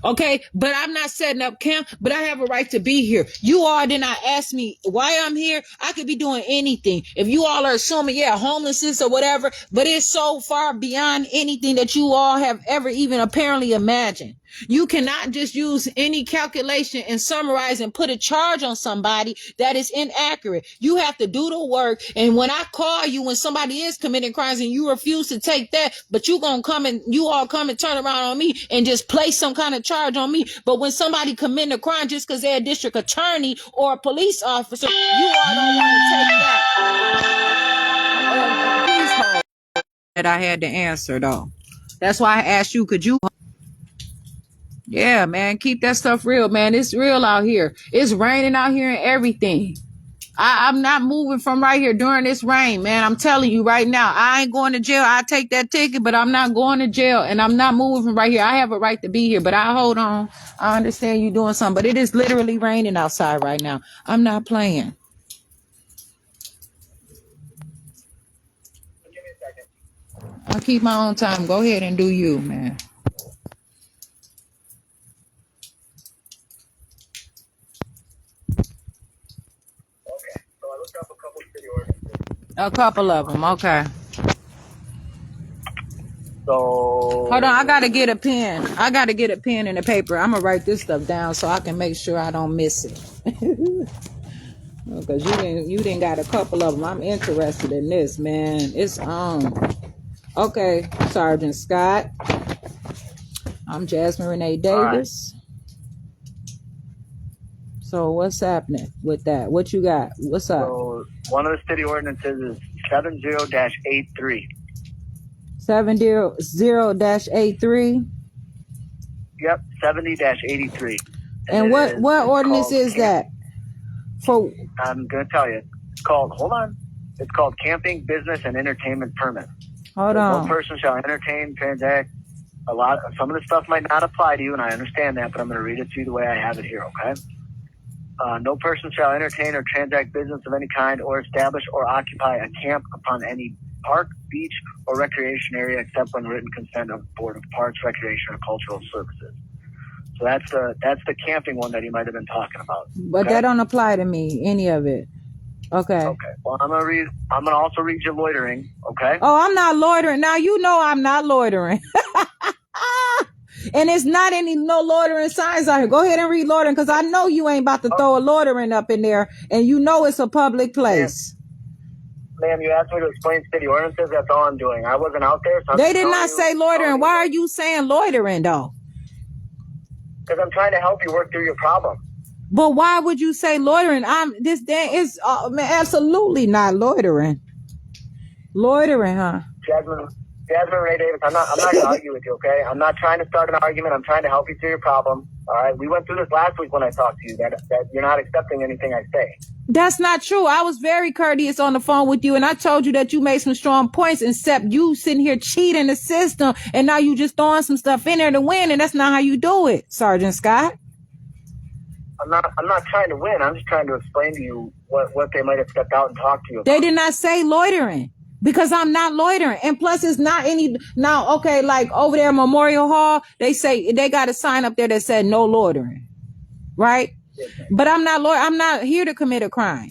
Okay, but I'm not setting up camp, but I have a right to be here. You all did not ask me why I'm here. I could be doing anything. If you all are assuming, yeah, homelessness or whatever, but it's so far beyond anything that you all have ever even apparently imagined. You cannot just use any calculation and summarize and put a charge on somebody that is inaccurate. You have to do the work. And when I call you, when somebody is committing crimes and you refuse to take that, but you all come and turn around on me and just place some kind of charge on me. But when somebody commit a crime just because they're a district attorney or a police officer, you all don't want to take that. Please hold. That I had to answer though. That's why I asked you, could you? Yeah, man, keep that stuff real, man. It's real out here. It's raining out here and everything. I'm not moving from right here during this rain, man. I'm telling you right now, I ain't going to jail. I take that ticket, but I'm not going to jail, and I'm not moving from right here. I have a right to be here, but I hold on. I understand you doing something, but it is literally raining outside right now. I'm not playing. Give me a second. I'll keep my own time. Go ahead and do you, man. Up a couple city ordinances. A couple of them, okay. So hold on, I gotta get a pen. I gotta get a pen and a paper. I'm gonna write this stuff down so I can make sure I don't miss it. Because you didn't got a couple of them. I'm interested in this, man. It's on. Okay, Sergeant Scott. I'm Jasmine Renee Davis. Right. So what's happening with that? What you got? What's up? So one of the city ordinances is 70-83. 70-83. Yep, 70-83. And what ordinance is that? For I'm going to tell you. It's called. Hold on. It's called Camping Business and Entertainment Permit. Hold on. No person shall entertain, transact. Some of the stuff might not apply to you, and I understand that, but I'm going to read it to you the way I have it here. Okay. No person shall entertain or transact business of any kind or establish or occupy a camp upon any park, beach, or recreation area except when written consent of the Board of Parks, Recreation, or Cultural Services. So that's the camping one that he might have been talking about. But that don't apply to me, any of it. Okay. Okay. Well, I'm gonna also read you loitering. Okay. Oh, I'm not loitering. Now you know I'm not loitering. And it's not no loitering signs out here. Go ahead and read loitering, because I know you ain't about to throw a loitering up in there, and you know it's a public place. Ma'am, you asked me to explain city ordinances. That's all I'm doing. I wasn't out there. So they did not say loitering. Why are you saying loitering, though? Because I'm trying to help you work through your problem. But why would you say loitering? This day is absolutely not loitering. Loitering, huh? Jasmine Renee Davis, I'm not going to argue with you, okay? I'm not trying to start an argument. I'm trying to help you through your problem. All right? We went through this last week when I talked to you, that you're not accepting anything I say. That's not true. I was very courteous on the phone with you, and I told you that you made some strong points, except you sitting here cheating the system, and now you just throwing some stuff in there to win, and that's not how you do it, Sergeant Scott. I'm not trying to win. I'm just trying to explain to you what they might have stepped out and talked to you about. They did not say loitering, because I'm not loitering. And plus it's not any, now, okay, like over there at Memorial Hall, they say they got a sign up there that said no loitering, right? Yes, but I'm not here to commit a crime.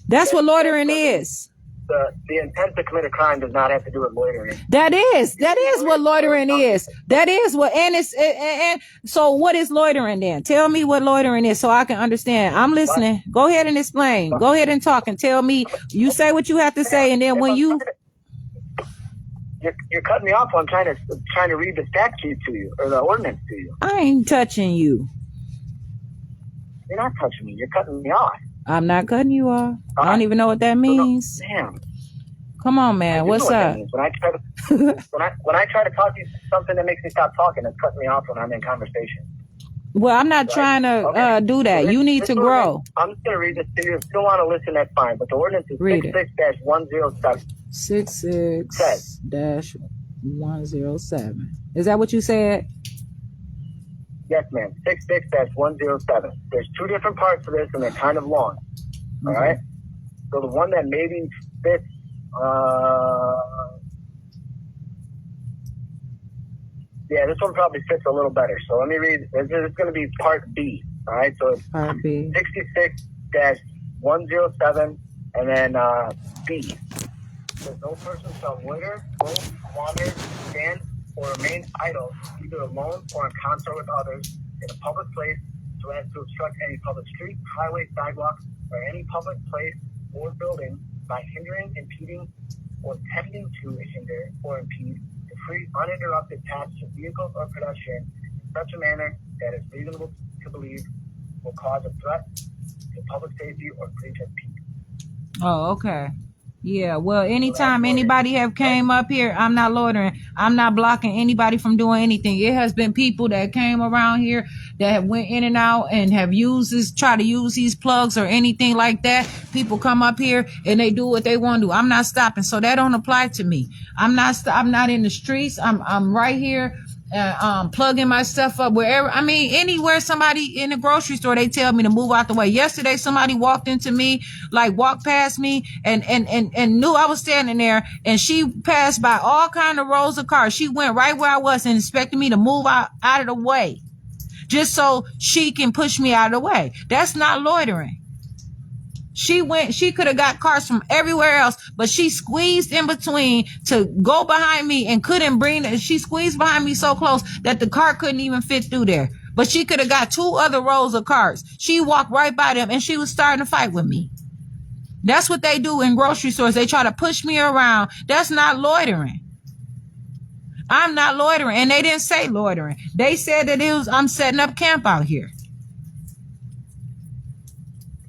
That's what loitering is. The intent to commit a crime does not have to do with loitering. That is what loitering is. That is what, and so what is loitering then? Tell me what loitering is so I can understand. I'm listening. Go ahead and explain. Go ahead and talk and tell me. You say what you have to say, and then when you're cutting me off. I'm trying to read the statute to you, or the ordinance to you. I ain't touching you. You're not touching me. You're cutting me off. I'm not cutting you off. I don't even know what that means. Damn. Come on, man. What's up? When I try to talk to you something that makes me stop talking, it's cutting me off when I'm in conversation. Well, I'm not trying to do that. So you need to grow. I'm just going to read this to you. If you don't want to listen, that's fine. But the ordinance is 66-107. 66-107. Is that what you said? Yes, ma'am. 66-107. There's two different parts to this, and they're kind of long. All right? So the one that maybe fits, this one probably fits a little better. So let me read. It's going to be Part B. All right? So it's Part B. 66-107, and then B. There's no person shall loiter, roam, wander, stand, or remain idle, either alone or in concert with others, in a public place, so as to obstruct any public street, highway, sidewalk, or any public place or building by hindering, impeding, or tending to hinder or impede the free, uninterrupted passage of vehicles or pedestrians in such a manner that is reasonable to believe will cause a threat to public safety or breach of peace. Oh, okay. Yeah, well, anytime anybody have came up here, I'm not loitering. I'm not blocking anybody from doing anything. It has been people that came around here that have went in and out and have try to use these plugs or anything like that. People come up here and they do what they want to do. I'm not stopping, so that don't apply to me. I'm not in the streets. I'm right here. Plugging my stuff up wherever. I mean, anywhere somebody in the grocery store, they tell me to move out the way. Yesterday, somebody walked past me and knew I was standing there, and she passed by all kind of rows of cars. She went right where I was and expected me to move out of the way just so she can push me out of the way. That's not loitering. She could have got cars from everywhere else, but she squeezed in between to go behind me and couldn't bring it. She squeezed behind me so close that the car couldn't even fit through there. But she could have got 2 other rows of cars. She walked right by them and she was starting to fight with me. That's what they do in grocery stores. They try to push me around. That's not loitering. I'm not loitering. And they didn't say loitering. They said that I'm setting up camp out here.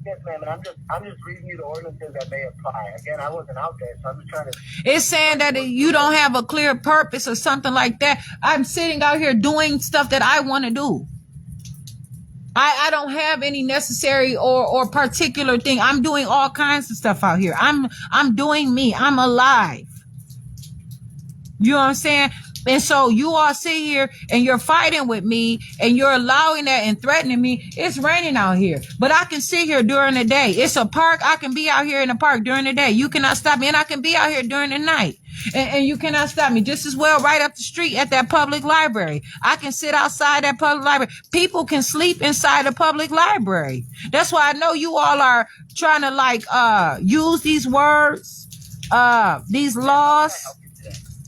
Yes, ma'am, and I'm just reading you the ordinances that may apply. Again, I wasn't out there, so I'm just trying to... It's saying that you don't have a clear purpose or something like that. I'm sitting out here doing stuff that I want to do. I don't have any necessary or particular thing. I'm doing all kinds of stuff out here. I'm doing me. I'm alive. You know what I'm saying? And so you all sit here and you're fighting with me and you're allowing that and threatening me. It's raining out here, but I can sit here during the day. It's a park. I can be out here in the park during the day. You cannot stop me. And I can be out here during the night. And you cannot stop me. Just as well right up the street at that public library. I can sit outside that public library. People can sleep inside a public library. That's why I know you all are trying to use these words, these laws.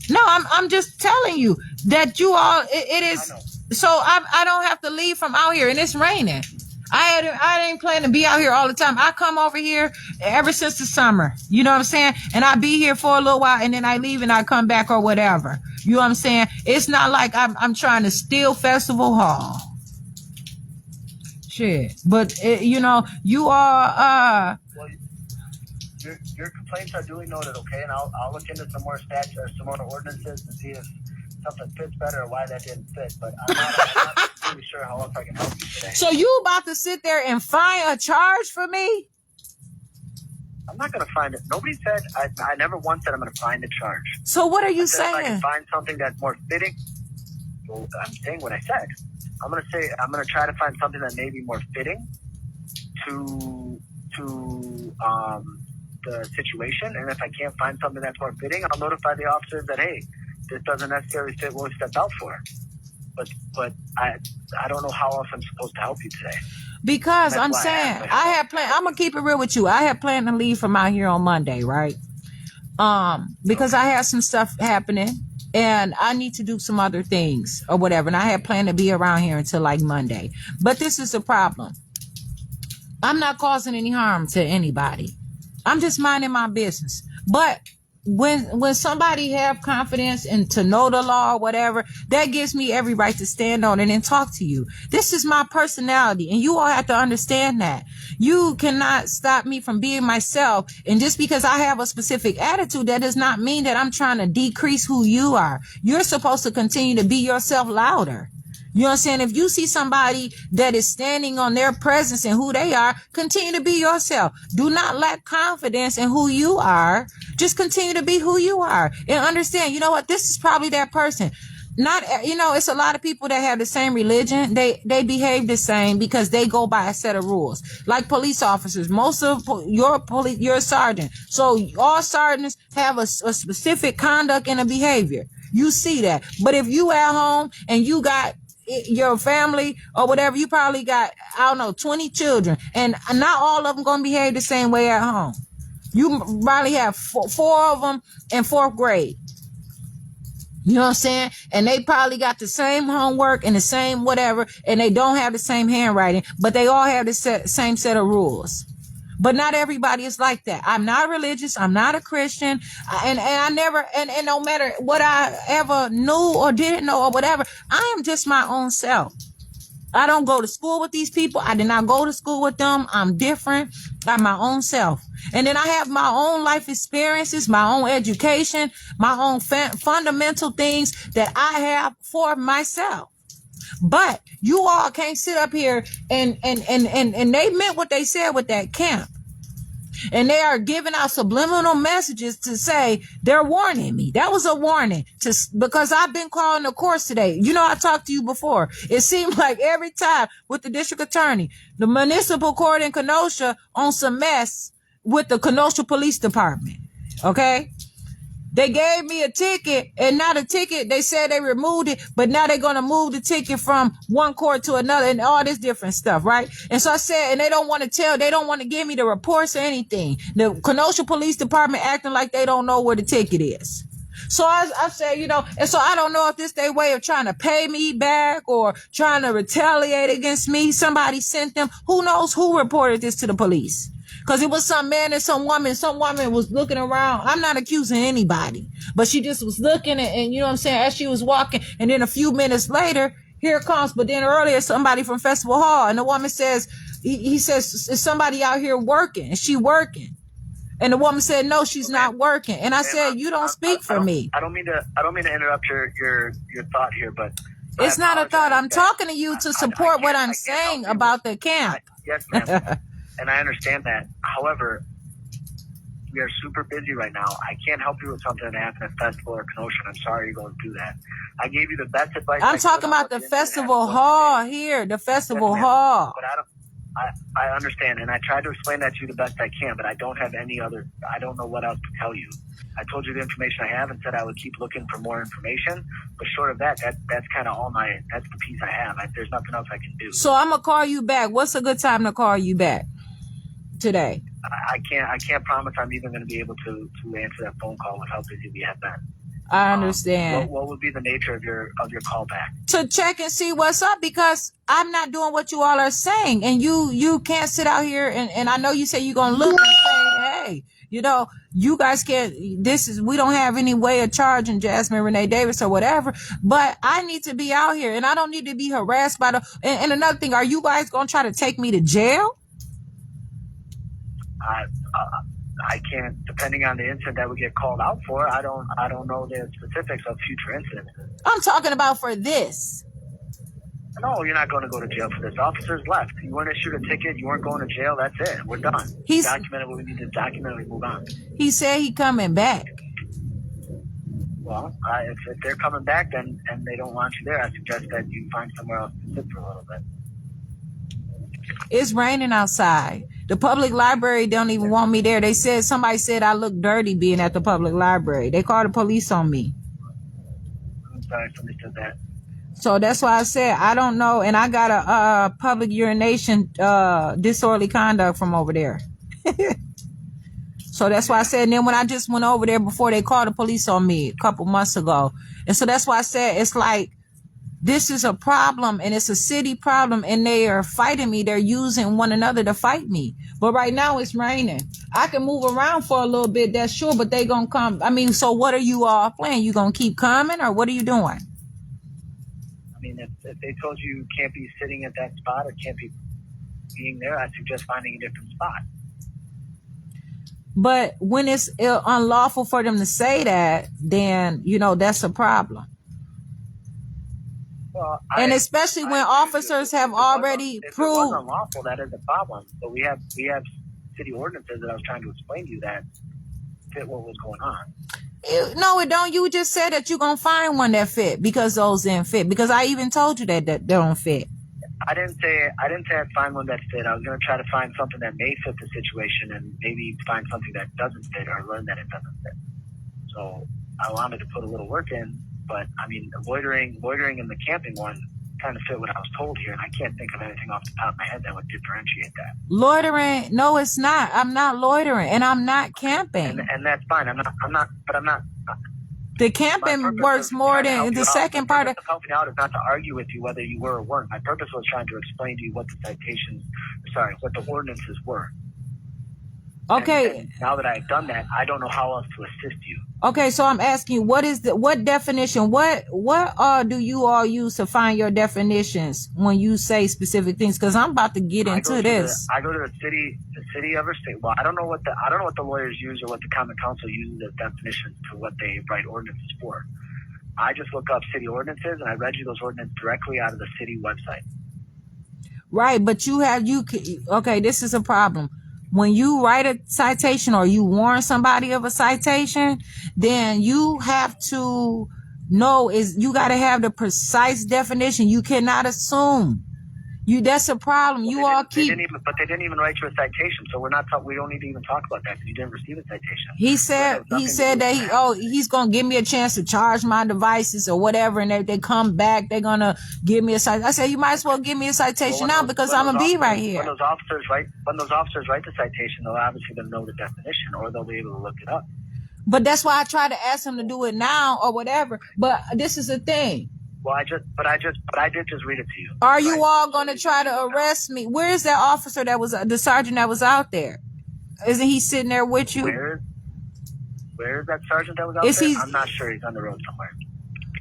No, I'm just telling you that you all, it is, so I don't have to leave from out here and it's raining. I ain't planning to be out here all the time. I come over here ever since the summer, you know what I'm saying? And I be here for a little while and then I leave and I come back or whatever. You know what I'm saying? It's not like I'm trying to steal Festival Hall. Shit. But, you all, Well, your complaints are duly noted, okay? And I'll look into some more stats or some more ordinances to see if something fits better or why that didn't fit. But I'm not really sure how else I can help you today. So you about to sit there and find a charge for me? I'm not going to find it. Nobody said, I never once said I'm going to find a charge. So what are you saying? If I can saying? find something that's more fitting. Well, I'm saying what I said. I'm going to try to find something that may be more fitting to the situation, and if I can't find something that's more fitting, I'll notify the officers that, hey, this doesn't necessarily fit what we stepped out for. But I don't know how else I'm supposed to help you today. Because I'm saying I'm gonna keep it real with you. I had planned to leave from out here on Monday, right? Because I had some stuff happening and I need to do some other things or whatever. And I had planned to be around here until like Monday. But this is the problem. I'm not causing any harm to anybody. I'm just minding my business. But when somebody have confidence and to know the law or whatever, that gives me every right to stand on it and talk to you. This is my personality, and you all have to understand that. You cannot stop me from being myself. And just because I have a specific attitude, that does not mean that I'm trying to decrease who you are. You're supposed to continue to be yourself louder. You know what I'm saying? If you see somebody that is standing on their presence and who they are, continue to be yourself. Do not lack confidence in who you are. Just continue to be who you are and understand, you know what? This is probably that person. It's a lot of people that have the same religion. They behave the same because they go by a set of rules. Like police officers, most of you're a sergeant. So all sergeants have a specific conduct and a behavior. You see that. But if you at home and you got your family or whatever, you probably got, 20 children, and not all of them gonna behave the same way at home. You probably have four of them in 4th grade. You know what I'm saying? And they probably got the same homework and the same whatever, and they don't have the same handwriting, but they all have the same set of rules. But not everybody is like that. I'm not religious. I'm not a Christian. And I never, and no matter what I ever knew or didn't know or whatever, I am just my own self. I don't go to school with these people. I did not go to school with them. I'm different. I'm my own self. And then I have my own life experiences, my own education, my own fundamental things that I have for myself. But you all can't sit up here and they meant what they said with that camp. And they are giving out subliminal messages to say they're warning me. That was a warning because I've been calling the courts today. You know, I talked to you before. It seemed like every time with the district attorney, the municipal court in Kenosha on some mess with the Kenosha Police Department. Okay. They gave me a ticket, and now the ticket, they said they removed it, but now they're going to move the ticket from one court to another and all this different stuff, right? And so I said, and they don't want to give me the reports or anything. The Kenosha Police Department acting like they don't know where the ticket is. So I said, and so I don't know if this their way of trying to pay me back or trying to retaliate against me. Somebody sent them. Who knows who reported this to the police? Because it was some man and some woman. Some woman was looking around. I'm not accusing anybody, but she just was looking and you know what I'm saying, as she was walking. And then a few minutes later, here it comes. But then earlier, somebody from Festival Hall, and the woman says, he says, is somebody out here working? Is she working? And the woman said, no, she's not working. And I said, you don't speak for me. I don't mean to interrupt your thought here, but it's not a thought. I'm talking to you to support what I'm saying about the camp. Yes, ma'am. And I understand that. However, we are super busy right now. I can't help you with something that happened at Festival or Kenosha. I'm sorry you're going through that. I gave you the best advice. I'm talking about the Festival Hall here, the Festival Hall. But I understand, and I tried to explain that to you the best I can, but I don't have I don't know what else to tell you. I told you the information I have and said I would keep looking for more information, but short of that's kind of that's the piece I have. There's nothing else I can do. So I'm going to call you back. What's a good time to call you back today? I can't promise I'm even going to be able to answer that phone call with how busy we have been. I understand. What would be the nature of your call back? To check and see what's up, because I'm not doing what you all are saying, and you can't sit out here and I know you say you're gonna look and say, hey, you guys can't. We don't have any way of charging Jasmine Renee Davis or whatever. But I need to be out here, and I don't need to be harassed by And another thing, are you guys gonna try to take me to jail? I can't, depending on the incident that we get called out for. I don't know the specifics of future incidents. I'm talking about for this. No, you're not going to go to jail for this. Officers left. You weren't issued a ticket. You weren't going to jail. That's it. We're done. He's documented what we need to document. We move on. He said he coming back. Well, if they're coming back and they don't want you there, I suggest that you find somewhere else to sit for a little bit. It's raining outside. The public library don't even want me there. Somebody said I look dirty being at the public library. They called the police on me. I'm sorry, somebody said that. So that's why I said I don't know, and I got a public urination disorderly conduct from over there. So that's why I said, and then when I just went over there before they called the police on me a couple months ago, and so that's why I said it's like this is a problem, and it's a city problem, and they are fighting me. They're using one another to fight me. But right now it's raining. I can move around for a little bit, that's sure, but they gonna come. I mean, so what are you all playing? You gonna keep coming, or what are you doing? I mean, if they told you can't be sitting at that spot or can't be being there, I suggest finding a different spot. But when it's unlawful for them to say that, then, that's a problem. Well, especially when officers have already proved. If it was unlawful, that is a problem. But we have city ordinances that I was trying to explain to you that fit what was going on. No, it don't. You just said that you're going to find one that fit because those didn't fit. Because I even told you that they don't fit. I didn't say I'd find one that fit. I was going to try to find something that may fit the situation and maybe find something that doesn't fit or learn that it doesn't fit. So I wanted to put a little work in, but I mean, loitering and the camping one kind of fit what I was told here, and I can't think of anything off the top of my head that would differentiate that. Loitering? No, it's not. I'm not loitering, and I'm not camping. And that's fine. I'm not. The camping works more than the second part of helping out is not to argue with you whether you were or weren't. My purpose was trying to explain to you what what the ordinances were. Okay. And now that I've done that, I don't know how else to assist you. Okay, so I'm asking you, what definition, what do you all use to find your definitions when you say specific things? Because I'm about to get into this. I go to the city of our state. Well, I don't know what the lawyers use or what the common council uses as definitions to what they write ordinances for. I just look up city ordinances and I read you those ordinances directly out of the city website. Right, but okay, this is a problem. When you write a citation or you warn somebody of a citation, then you have to know you got to have the precise definition. You cannot assume. That's a problem. You all keep. But they didn't even write you a citation, so we don't need to even talk about that because you didn't receive a citation. He said that he's gonna give me a chance to charge my devices or whatever, and if they come back, they're gonna give me a citation. I said you might as well give me a citation now because I'm gonna be right here. When those officers write the citation, they'll obviously know the definition, or they'll be able to look it up. But that's why I try to ask him to do it now or whatever. But this is the thing. Well, I did just read it to you. Are you all going to try to arrest me? Where is that officer the sergeant that was out there? Isn't he sitting there with you? Where is that sergeant that was out there? I'm not sure. He's on the road somewhere.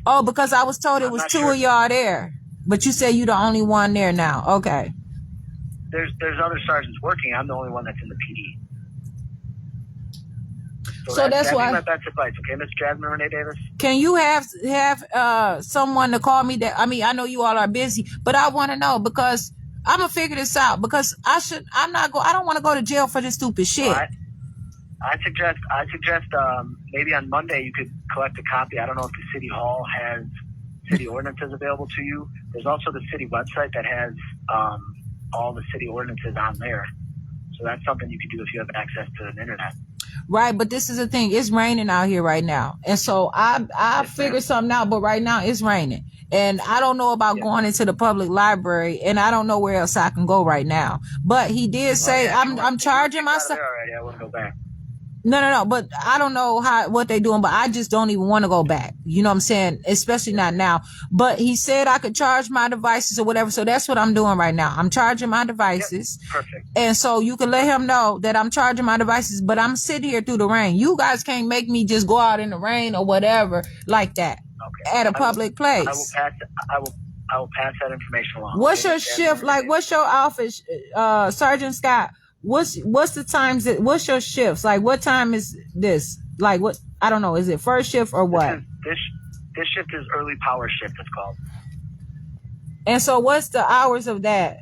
Oh, because I was told it was two of y'all there. But you say you're the only one there now. Okay. There's other sergeants working. I'm the only one that's in the PD. So that's why. That's advice, okay, Miss Jasmine Renee Davis. Can you have someone to call me? That I know you all are busy, but I want to know because I'm gonna figure this out because I don't want to go to jail for this stupid shit. Well, I suggest maybe on Monday you could collect a copy. I don't know if the city hall has city ordinances available to you. There's also the city website that has all the city ordinances on there. So that's something you can do if you have access to the internet. Right, but this is the thing. It's raining out here right now. And so I figured something out, but right now it's raining. And I don't know about going into the public library, and I don't know where else I can go right now. But he did say I'm charging myself. Already, I wouldn't go back. No, but I don't know what they're doing, but I just don't even want to go back. You know what I'm saying? Especially not now. But he said I could charge my devices or whatever. So that's what I'm doing right now. I'm charging my devices. Yep, perfect. And so you can let him know that I'm charging my devices, but I'm sitting here through the rain. You guys can't make me just go out in the rain or whatever like that at a public place. I will pass that information along. What's your shift? Like, what's your outfit, Sergeant Scott? What's the times what's your shifts? Like, what time is this? Like, what? I don't know. Is it first shift or what? This shift is early power shift, it's called. And so what's the hours of that?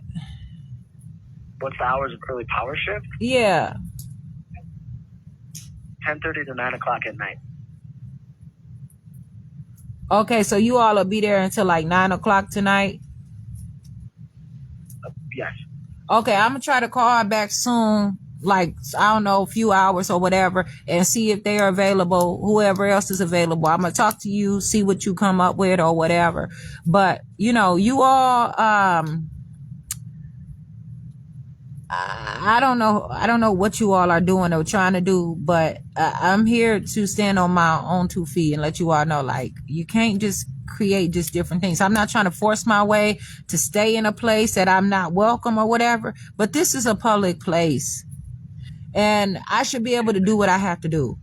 What's the hours of early power shift? Yeah. 10:30 to 9 o'clock at night. Okay, so you all will be there until like 9 o'clock tonight? Yes. Okay, I'm going to try to call back soon, like, I don't know, a few hours or whatever, and see if they are available, whoever else is available. I'm going to talk to you, see what you come up with or whatever. But, you know, you all, I don't know what you all are doing or trying to do, but I'm here to stand on my own 2 feet and let you all know, like, you can't just create just different things. I'm not trying to force my way to stay in a place that I'm not welcome or whatever, but this is a public place and I should be able to do what I have to do.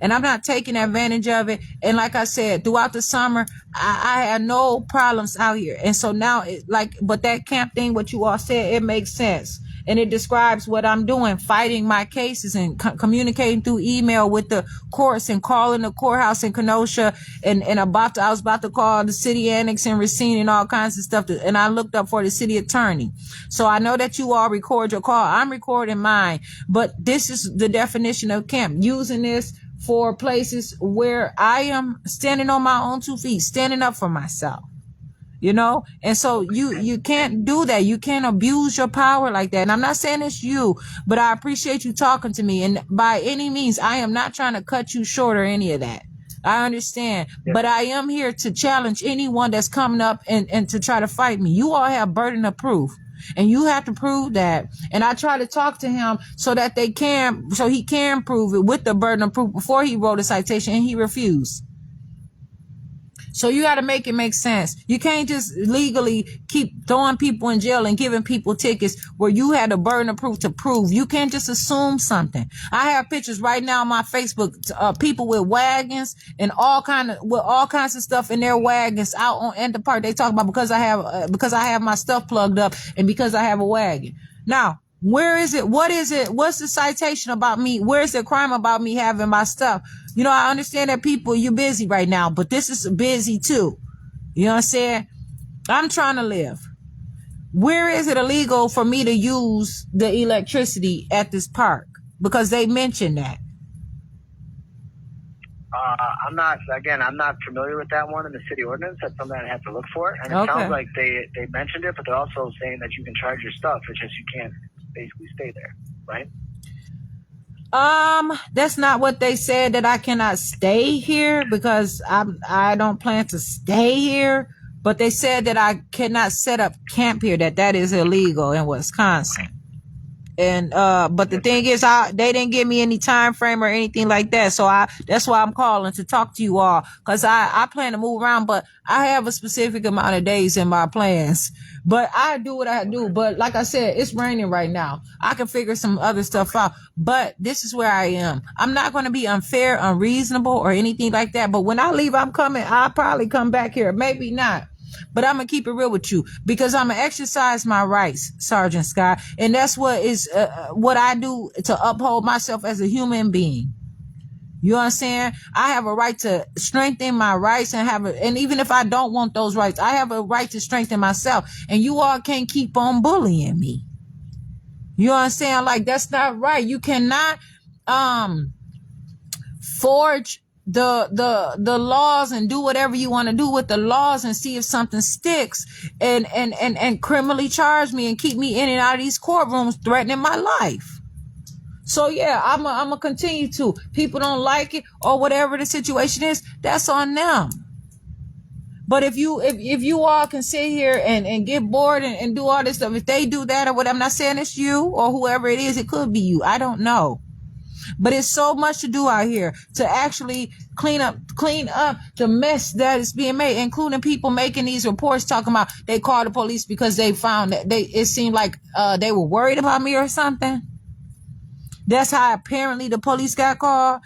And I'm not taking advantage of it. And like I said, throughout the summer, I had no problems out here. And so now, but that camp thing, what you all said, it makes sense. And it describes what I'm doing, fighting my cases and communicating through email with the courts and calling the courthouse in Kenosha and I was about to call the city annex and Racine and all kinds of stuff. And I looked up for the city attorney. So I know that you all record your call. I'm recording mine, but this is the definition of camp, using this for places where I am standing on my own 2 feet, standing up for myself. You know, and so you can't do that. You can't abuse your power like that. And I'm not saying it's you, but I appreciate you talking to me. And by any means, I am not trying to cut you short or any of that. I understand, but I am here to challenge anyone that's coming up and to try to fight me. You all have burden of proof and you have to prove that. And I try to talk to him so that he can prove it with the burden of proof before he wrote a citation and he refused. So you got to make it make sense. You can't just legally keep throwing people in jail and giving people tickets where you had a burden of proof to prove. You can't just assume something. I have pictures right now on my Facebook, people with wagons and all kinds of stuff in their wagons out in the park. They talk about because I have my stuff plugged up and because I have a wagon. Now, where is it? What is it? What's the citation about me? Where's the crime about me having my stuff? You know, I understand that you're busy right now, but this is busy too. You know what I'm saying? I'm trying to live. Where is it illegal for me to use the electricity at this park? Because they mentioned that. I'm not familiar with that one in the city ordinance. That's something I have to look for. And it sounds like they mentioned it, but they're also saying that you can charge your stuff. It's just you can't basically stay there, right? That's not what they said, that I cannot stay here, because I don't plan to stay here. But they said that I cannot set up camp here, that is illegal in Wisconsin. And but the thing is, they didn't give me any time frame or anything like that. So that's why I'm calling to talk to you all, because I plan to move around, but I have a specific amount of days in my plans. But I do what I do. But like I said, it's raining right now. I can figure some other stuff out. But this is where I am. I'm not going to be unfair, unreasonable, or anything like that. But when I leave, I'll probably come back here. Maybe not. But I'm going to keep it real with you, because I'm going to exercise my rights, Sergeant Scott. And that's what is what I do to uphold myself as a human being. You understand? I have a right to strengthen my rights and even if I don't want those rights, I have a right to strengthen myself. And you all can't keep on bullying me. You understand? Like, that's not right. You cannot forge the laws and do whatever you want to do with the laws and see if something sticks and criminally charge me and keep me in and out of these courtrooms threatening my life. So yeah, I'm gonna continue to. People don't like it or whatever the situation is, that's on them. But if you all can sit here and get bored and do all this stuff, if they do that or what, I'm not saying it's you or whoever it is, it could be you. I don't know. But it's so much to do out here to actually clean up the mess that is being made, including people making these reports talking about they called the police because they found that it seemed like they were worried about me or something. That's how apparently the police got called,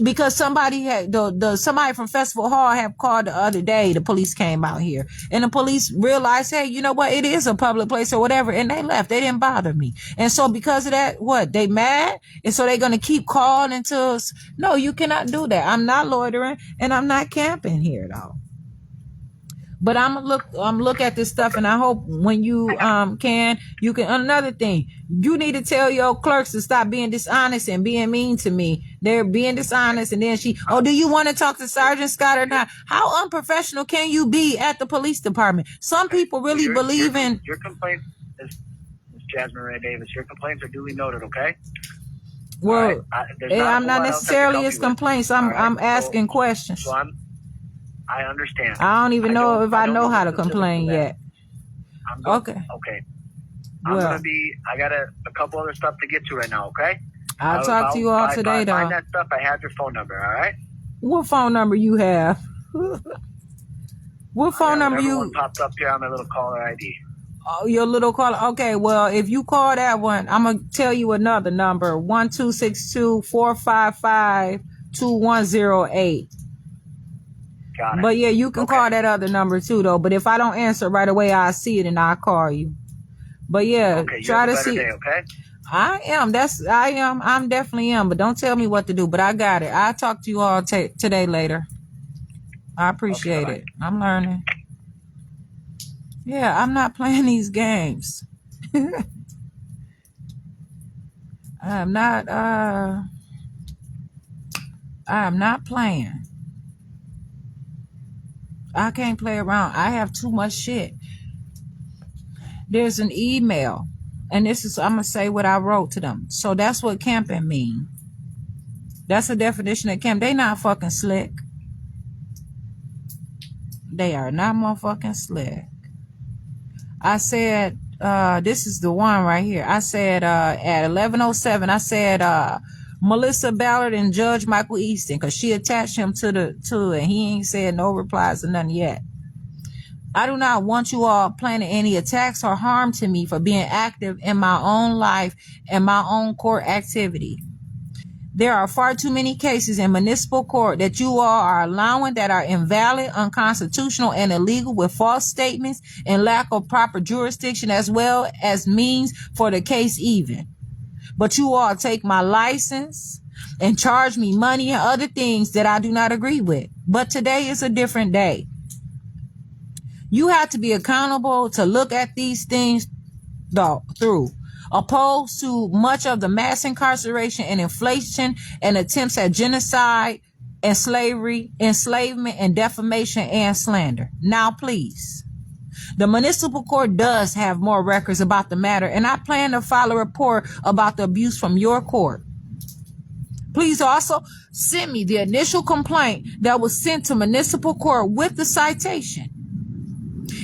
because somebody somebody from Festival Hall had called the other day. The police came out here and the police realized, hey, you know what? It is a public place or whatever. And they left. They didn't bother me. And so because of that, they mad? And so they're going to keep calling until us. No, you cannot do that. I'm not loitering and I'm not camping here though. But I'm look at this stuff, and I hope when you can. Another thing, you need to tell your clerks to stop being dishonest and being mean to me. They're being dishonest, and then do you want to talk to Sergeant Scott or not? How unprofessional can you be at the police department? Some people really believe in your complaint. Is Jasmine Renee Davis, your complaints are duly noted. Okay. Well, I'm not necessarily his complaints. I'm asking questions. So I understand. I don't even know if I know how to complain yet. Okay. Okay. I got a couple other stuff to get to right now, okay? I'll talk to you all today, though. Find that stuff. I have your phone number, all right? What phone number you have? What phone number you? One popped up here on my little caller ID. Oh, your little caller. Okay, well, if you call that one, I'm going to tell you another number, 1262-455-2108. Got it. But yeah, you can call that other number too, though. But if I don't answer right away, I'll see it and I'll call you. But yeah, try to see. Day, okay? I am. I'm definitely am. But don't tell me what to do. But I got it. I'll talk to you all today later. I appreciate it. I'm learning. Yeah, I'm not playing these games. I'm not playing. I can't play around. I have too much shit. There's an email, and I'm going to say what I wrote to them. So that's what camping mean. That's the definition of camp. They not fucking slick. They are not motherfucking slick. I said, this is the one right here. I said, at 11:07, I said, Melissa Ballard and Judge Michael Easton, because she attached him to it, and he ain't said no replies or nothing yet. I do not want you all planning any attacks or harm to me for being active in my own life and my own court activity. There are far too many cases in municipal court that you all are allowing that are invalid, unconstitutional, and illegal, with false statements and lack of proper jurisdiction as well as means for the case even. But you all take my license and charge me money and other things that I do not agree with. But today is a different day. You have to be accountable to look at these things through, opposed to much of the mass incarceration and inflation and attempts at genocide and slavery, enslavement, and defamation and slander. Now, please. The municipal court does have more records about the matter, and I plan to file a report about the abuse from your court. Please also send me the initial complaint that was sent to municipal court with the citation.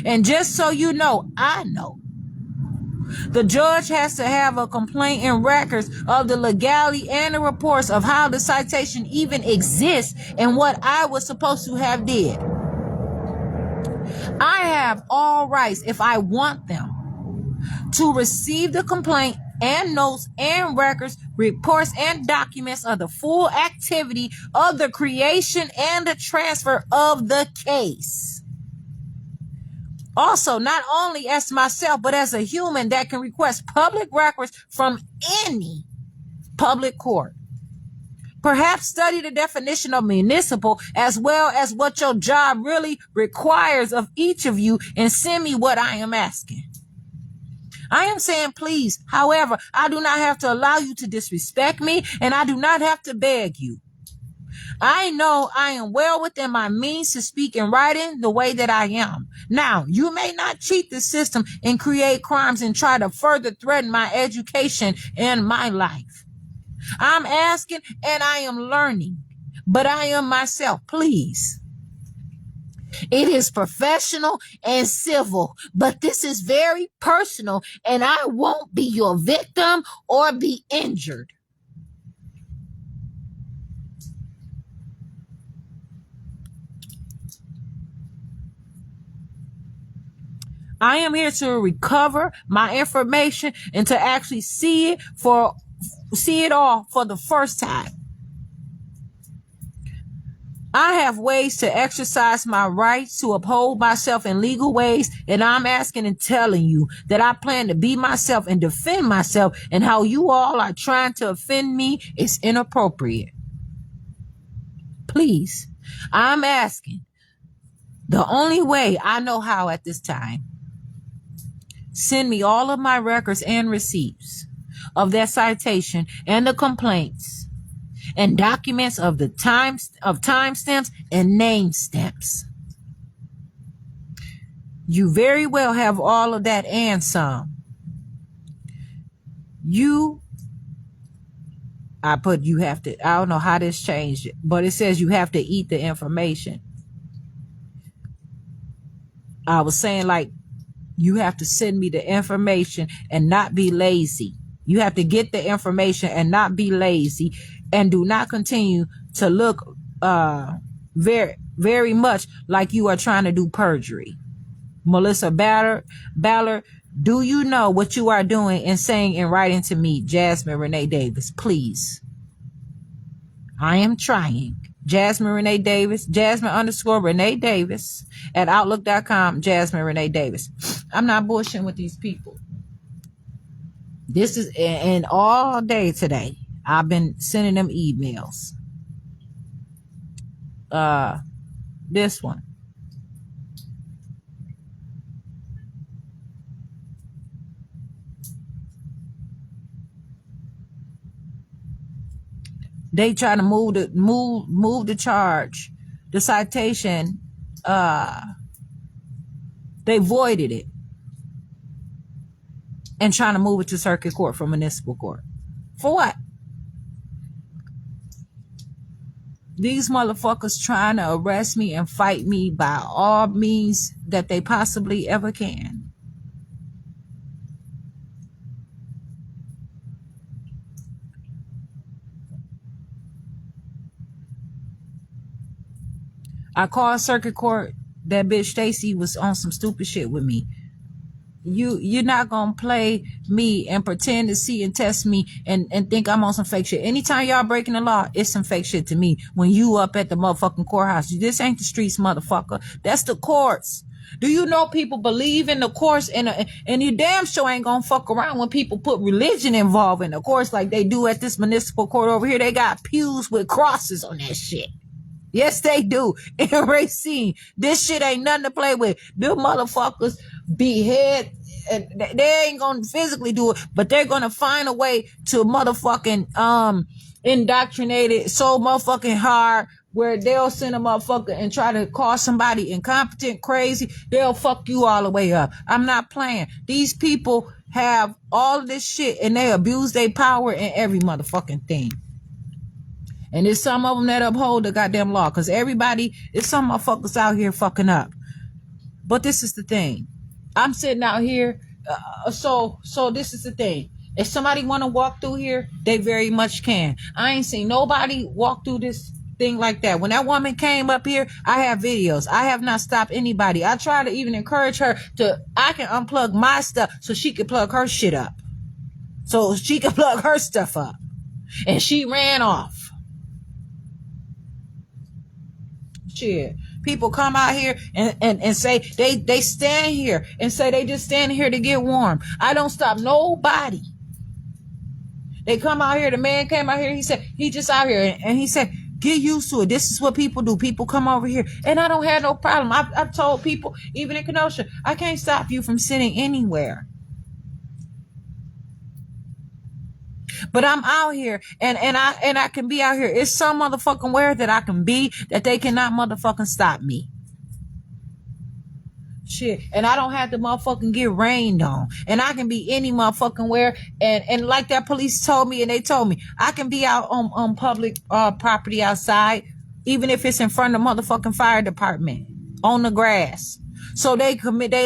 And just so you know, I know. The judge has to have a complaint and records of the legality and the reports of how the citation even exists and what I was supposed to have did. I have all rights, if I want them, to receive the complaint and notes and records, reports and documents of the full activity of the creation and the transfer of the case. Also, not only as myself, but as a human that can request public records from any public court. Perhaps study the definition of municipal as well as what your job really requires of each of you and send me what I am asking. I am saying please. However, I do not have to allow you to disrespect me, and I do not have to beg you. I know I am well within my means to speak in writing the way that I am. Now, you may not cheat the system and create crimes and try to further threaten my education and my life. I'm asking and I am learning, but I am myself, please. It is professional and civil, but this is very personal, and I won't be your victim or be injured. I am here to recover my information and to actually see it all for the first time. I have ways to exercise my rights to uphold myself in legal ways, and I'm asking and telling you that I plan to be myself and defend myself, and how you all are trying to offend me is inappropriate. Please, I'm asking the only way I know how at this time. Send me all of my records and receipts of that citation and the complaints and documents of the timestamps and name stamps. You very well have all of that and some. I don't know how this changed it, but it says you have to eat the information. I was saying, like, you have to send me the information and not be lazy. You have to get the information and not be lazy, and do not continue to look very, very much like you are trying to do perjury. Melissa Ballard, do you know what you are doing and saying and writing to me, Jasmine Renee Davis? Please. I am trying. Jasmine Renee Davis, Jasmine_Renee Davis at Outlook.com, Jasmine Renee Davis. I'm not bullshitting with these people. This is, and all day today, I've been sending them emails. This one. They try to move the charge, the citation. They voided it and trying to move it to circuit court from municipal court. For what? These motherfuckers trying to arrest me and fight me by all means that they possibly ever can. I called circuit court. That bitch Stacy was on some stupid shit with me. You're not gonna play me and pretend to see and test me and think I'm on some fake shit. Anytime y'all breaking the law, it's some fake shit to me. When you up at the motherfucking courthouse, this ain't the streets, motherfucker. That's the courts. Do you know people believe in the courts, and you damn sure ain't gonna fuck around when people put religion involved in the courts like they do at this municipal court over here. They got pews with crosses on that shit. Yes, they do. In Racine, this shit ain't nothing to play with. Them motherfuckers behead, and they ain't gonna physically do it, but they're gonna find a way to motherfucking indoctrinate it so motherfucking hard where they'll send a motherfucker and try to call somebody incompetent, crazy. They'll fuck you all the way up. I'm not playing. These people have all of this shit and they abuse their power in every motherfucking thing. And there's some of them that uphold the goddamn law, because everybody, there's some motherfuckers out here fucking up. But this is the thing. I'm sitting out here. So this is the thing. If somebody want to walk through here, they very much can. I ain't seen nobody walk through this thing like that. When that woman came up here, I have videos. I have not stopped anybody. I try to even encourage her I can unplug my stuff so she can plug her shit up. So she can plug her stuff up. And she ran off. Shit. People come out here and say they stand here and say they just stand here to get warm. I don't stop nobody. They come out here. The man came out here. He said he just out here and he said, get used to it. This is what people do. People come over here, and I don't have no problem. I've told people, even in Kenosha, I can't stop you from sitting anywhere. But I'm out here, and I can be out here. It's some motherfucking where that I can be that they cannot motherfucking stop me. Shit, and I don't have to motherfucking get rained on, and I can be any motherfucking where, and like that police told me, and they told me I can be out on public property outside, even if it's in front of the motherfucking fire department on the grass. So they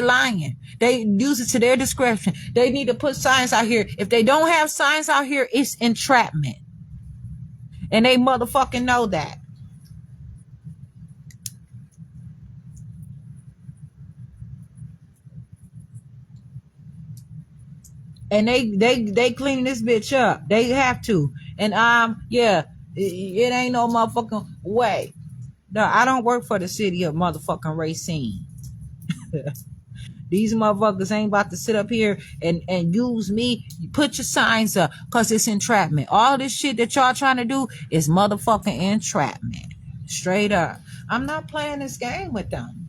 lying. They use it to their discretion. They need to put signs out here. If they don't have signs out here, it's entrapment, and they motherfucking know that. And they clean this bitch up. They have to. And yeah, it ain't no motherfucking way. No, I don't work for the city of motherfucking Racine. These motherfuckers ain't about to sit up here and use me. Put your signs up, cause it's entrapment. All this shit that y'all trying to do is motherfucking entrapment. Straight up. I'm not playing this game with them.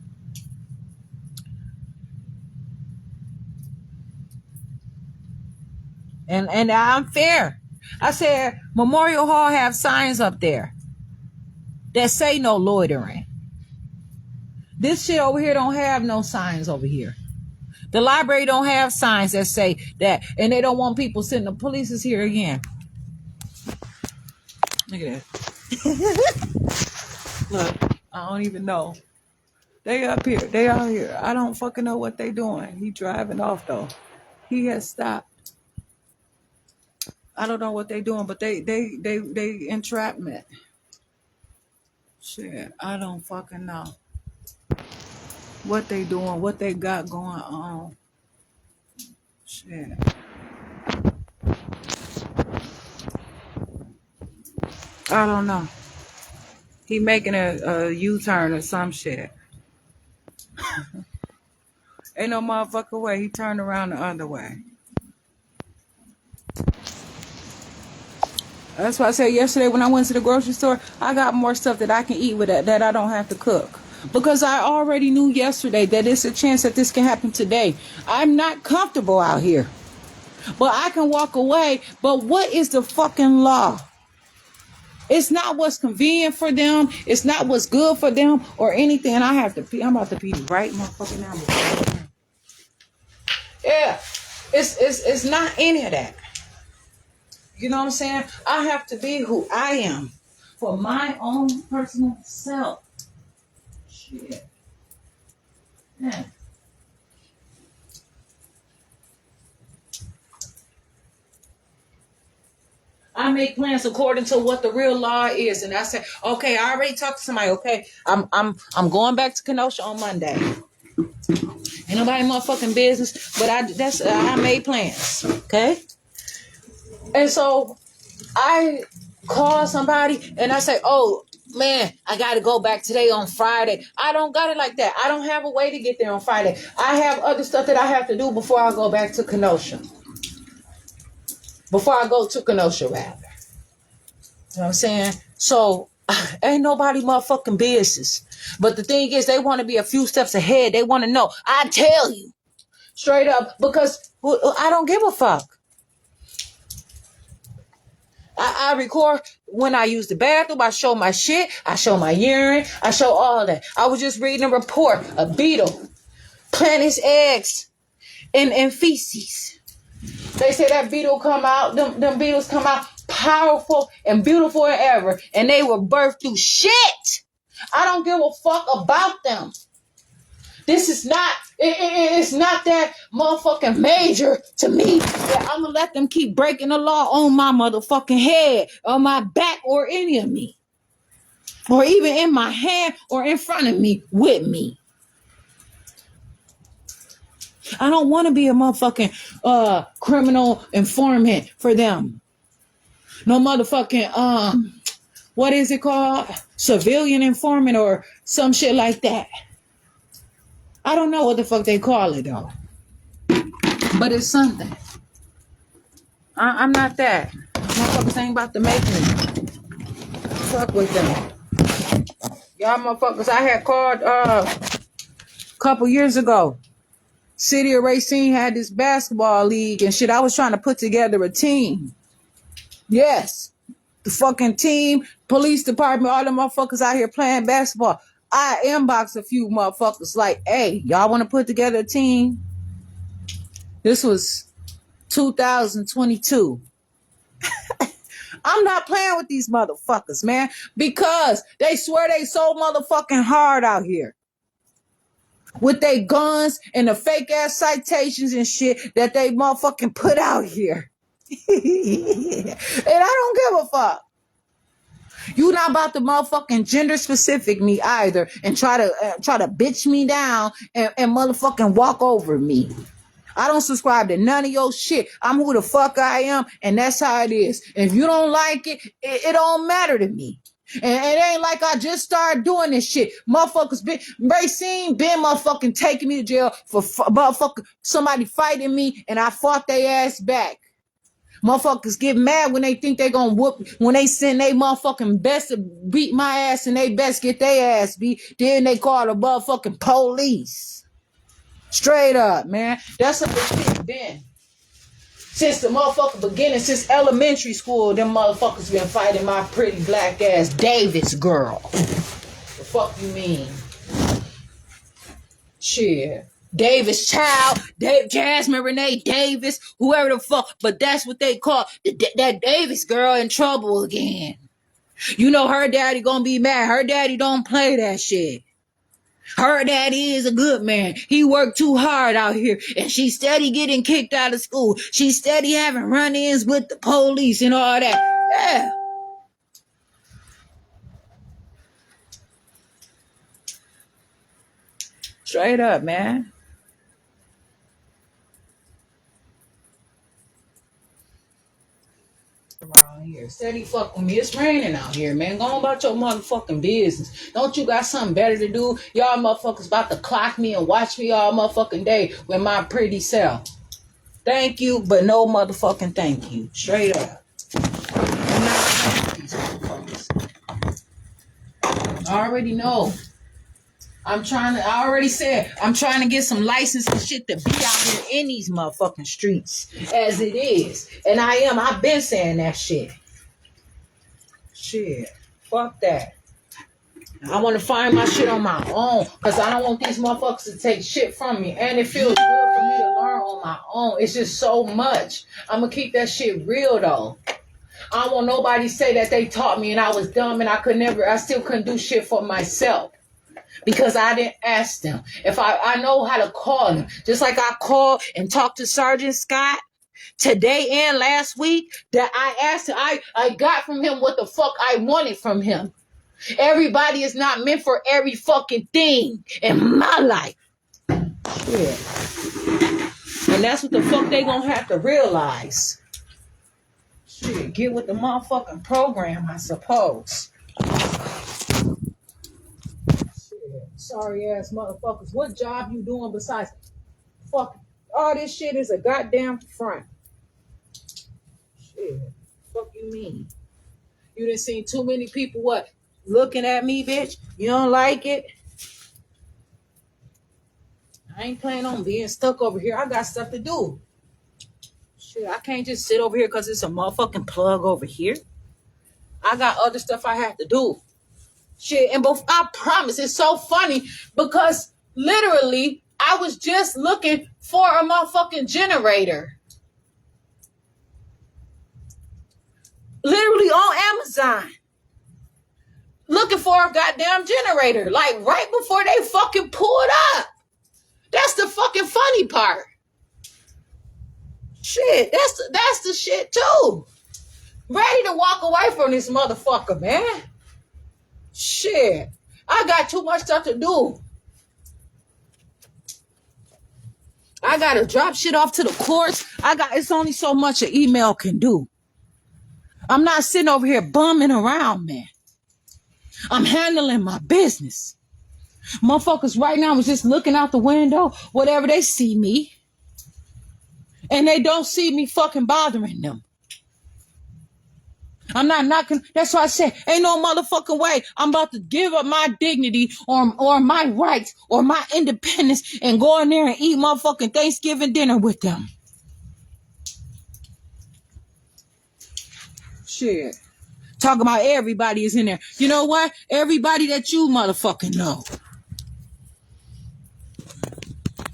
And I'm fair. I said Memorial Hall have signs up there that say no loitering. This shit over here don't have no signs over here. The library don't have signs that say that, and they don't want people sitting. The police is here again. Look at that. Look, I don't even know. They up here. They out here. I don't fucking know what they doing. He driving off though. He has stopped. I don't know what they doing, but they entrapment. Shit, I don't fucking know what they doing, what they got going on. Shit. I don't know. He making a U-turn or some shit. Ain't no motherfucker way. He turned around the other way. That's why I said yesterday when I went to the grocery store, I got more stuff that I can eat with that I don't have to cook. Because I already knew yesterday that it's a chance that this can happen today. I'm not comfortable out here. But I can walk away. But what is the fucking law? It's not what's convenient for them. It's not what's good for them or anything. I have to pee. I'm about to pee right motherfucking now. Yeah. It's not any of that. You know what I'm saying? I have to be who I am for my own personal self. Shit. Yeah. I make plans according to what the real law is, and I say, okay, I already talked to somebody. Okay, I'm going back to Kenosha on Monday. Ain't nobody motherfucking business, but I made plans. Okay. And so I call somebody and I say, oh, man, I got to go back today on Friday. I don't got it like that. I don't have a way to get there on Friday. I have other stuff that I have to do before I go back to Kenosha. Before I go to Kenosha, rather. You know what I'm saying? So ain't nobody motherfucking business. But the thing is, they want to be a few steps ahead. They want to know. I tell you straight up, because I don't give a fuck. I record When I use the bathroom, I show my shit. I show my urine. I show all that. I was just reading a report. A beetle plant its eggs in feces. They say that beetle come out, them beetles come out powerful and beautiful as ever. And they were birthed through shit. I don't give a fuck about them. This is not, it's not that motherfucking major to me that I'm gonna let them keep breaking the law on my motherfucking head, on my back, or any of me. Or even in my hand or in front of me, with me. I don't want to be a motherfucking criminal informant for them. No motherfucking, what is it called? Civilian informant or some shit like that. I don't know what the fuck they call it though. But it's something. I'm not that. Motherfuckers ain't about to make me. Fuck with them. Y'all motherfuckers, I had called a couple years ago. City of Racine had this basketball league and shit. I was trying to put together a team. Yes. The fucking team, police department, all the motherfuckers out here playing basketball. I inboxed a few motherfuckers like, hey, y'all want to put together a team? This was 2022. I'm not playing with these motherfuckers, man, because they swear they so motherfucking hard out here with their guns and the fake ass citations and shit that they motherfucking put out here. And I don't give a fuck. You not about to motherfucking gender specific me either and try to bitch me down and motherfucking walk over me. I don't subscribe to none of your shit. I'm who the fuck I am, and that's how it is. And if you don't like it, it don't matter to me. And it ain't like I just started doing this shit. Motherfuckers been motherfucking taking me to jail for motherfucking somebody fighting me, and I fought their ass back. Motherfuckers get mad when they think they gonna whoop, when they send they motherfucking best to beat my ass and they best get their ass beat. Then they call the motherfucking police. Straight up, man. That's what this shit been. Since the motherfucking beginning, since elementary school, them motherfuckers been fighting my pretty black ass Davis girl. The fuck you mean? Shit. Davis child, Jasmine Renee Davis, whoever the fuck, but that's what they call that Davis girl in trouble again. You know her daddy gonna be mad. Her daddy don't play that shit. Her daddy is a good man. He worked too hard out here, and she steady getting kicked out of school. She steady having run-ins with the police and all that. Yeah. Straight up, man. Around here. Steady fuck with me. It's raining out here, man. Go on about your motherfucking business. Don't you got something better to do? Y'all motherfuckers about to clock me and watch me all motherfucking day with my pretty self. Thank you, but no motherfucking thank you. Straight up. I'm not playing with these motherfuckers. I already know. I already said, I'm trying to get some license and shit to be out here in these motherfucking streets as it is. And I've been saying that shit. Shit. Fuck that. I want to find my shit on my own because I don't want these motherfuckers to take shit from me. And it feels good for me to learn on my own. It's just so much. I'm going to keep that shit real though. I don't want nobody to say that they taught me and I was dumb and I still couldn't do shit for myself. Because I didn't ask them. If I know how to call them. Just like I called and talked to Sergeant Scott today and last week. That I asked him. I got from him what the fuck I wanted from him. Everybody is not meant for every fucking thing in my life. Yeah. And that's what the fuck they gonna have to realize. Shit, get with the motherfucking program, I suppose. Sorry ass motherfuckers. What job you doing besides fuck all this shit is a goddamn front. Shit. Fuck you mean? You done seen too many people what? Looking at me, bitch? You don't like it? I ain't planning on being stuck over here. I got stuff to do. Shit, I can't just sit over here because it's a motherfucking plug over here. I got other stuff I have to do. Shit, and both, I promise, it's so funny because literally I was just looking for a motherfucking generator. Literally on Amazon. Looking for a goddamn generator. Like right before they fucking pulled up. That's the fucking funny part. Shit, that's the shit too. Ready to walk away from this motherfucker, man. Shit. I got too much stuff to do. I gotta drop shit off to the courts. It's only so much an email can do. I'm not sitting over here bumming around, man. I'm handling my business. Motherfuckers right now was just looking out the window, whatever, they see me. And they don't see me fucking bothering them. I'm not knocking. That's why I said, ain't no motherfucking way I'm about to give up my dignity or my rights or my independence and go in there and eat motherfucking Thanksgiving dinner with them. Shit. Talking about everybody is in there. You know what? Everybody that you motherfucking know.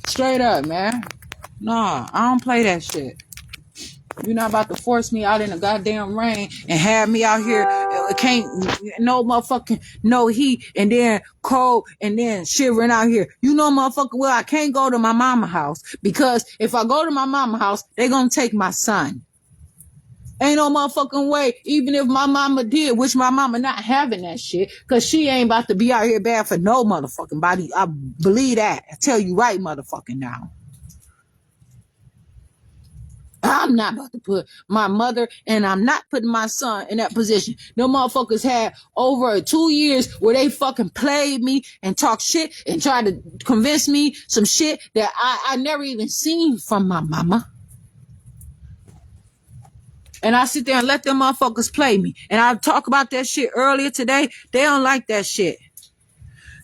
Straight up, man. Nah, I don't play that shit. You're not about to force me out in the goddamn rain and have me out here. Can't no motherfucking no heat and then cold and then shivering out here. You know motherfucking well I can't go to my mama house because if I go to my mama house, they gonna take my son. Ain't no motherfucking way, even if my mama did, which my mama not having that shit, cause she ain't about to be out here bad for no motherfucking body. I believe that. I tell you right motherfucking now. I'm not about to put my mother and I'm not putting my son in that position. No motherfuckers had over 2 years where they fucking played me and talk shit and tried to convince me some shit that I never even seen from my mama. And I sit there and let them motherfuckers play me. And I talk about that shit earlier today. They don't like that shit.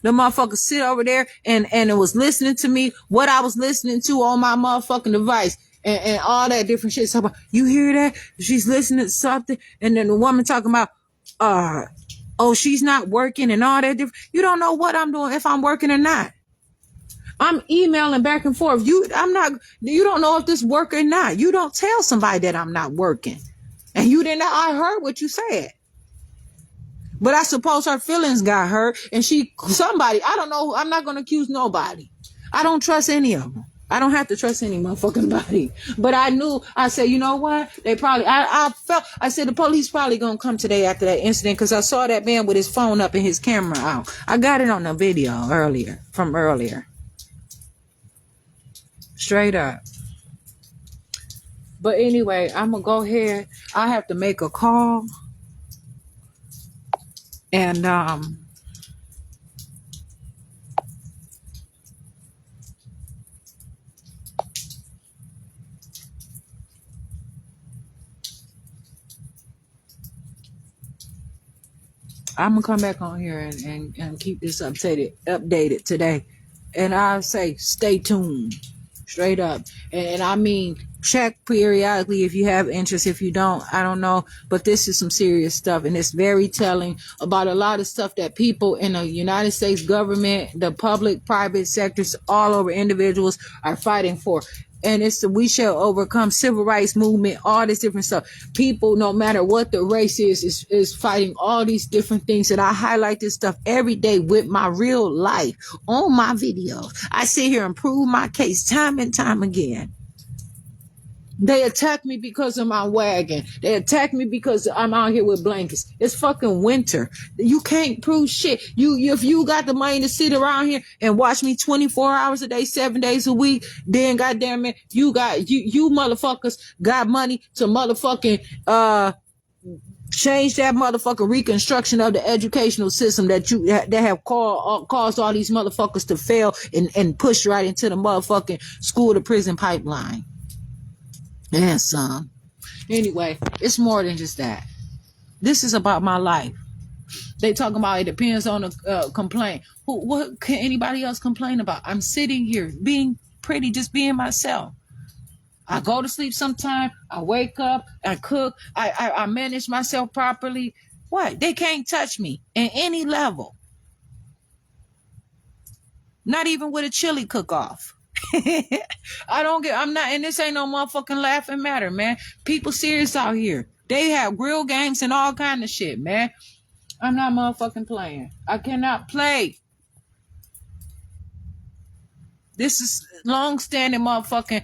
The motherfuckers sit over there and it was listening to me, what I was listening to on my motherfucking device. And all that different shit. So you hear that? She's listening to something. And then the woman talking about, oh, she's not working and all that different. You don't know what I'm doing if I'm working or not. I'm emailing back and forth. You don't know if this work or not. You don't tell somebody that I'm not working. And you didn't know. I heard what you said. But I suppose her feelings got hurt and somebody, I don't know. I'm not going to accuse nobody. I don't trust any of them. I don't have to trust any motherfucking body. But I said, you know what? They probably, I said the police probably gonna come today after that incident because I saw that man with his phone up and his camera out. I got it on the video from earlier. Straight up. But anyway, I'm gonna go ahead. I have to make a call. And, I'm gonna come back on here and keep this updated today. And I say stay tuned. Straight up. And I mean check periodically if you have interest. If you don't, I don't know. But this is some serious stuff and it's very telling about a lot of stuff that people in the United States government, the public, private sectors, all over individuals are fighting for. And it's the We Shall Overcome civil rights movement, all this different stuff. People, no matter what the race is fighting all these different things. And I highlight this stuff every day with my real life on my videos. I sit here and prove my case time and time again. They attack me because of my wagon. They attack me because I'm out here with blankets. It's fucking winter. You can't prove shit. If you got the money to sit around here and watch me 24 hours a day, 7 days a week, then goddamn it, you motherfuckers got money to motherfucking change that motherfucking reconstruction of the educational system that have caused all these motherfuckers to fail and push right into the motherfucking school to prison pipeline. And some. Anyway, it's more than just that. This is about my life. They talking about it depends on the complaint. What can anybody else complain about? I'm sitting here being pretty, just being myself. I go to sleep sometime. I wake up. I cook. I manage myself properly. What? They can't touch me in any level. Not even with a chili cook-off. I'm not, and this ain't no motherfucking laughing matter, man. People serious out here. They have grill games and all kind of shit, man. I'm not motherfucking playing. I cannot play. This is long-standing motherfucking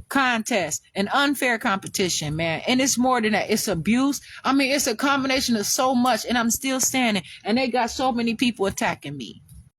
contest, an unfair competition, man. And it's more than that. It's abuse. I mean, it's a combination of so much, and I'm still standing. And they got so many people attacking me.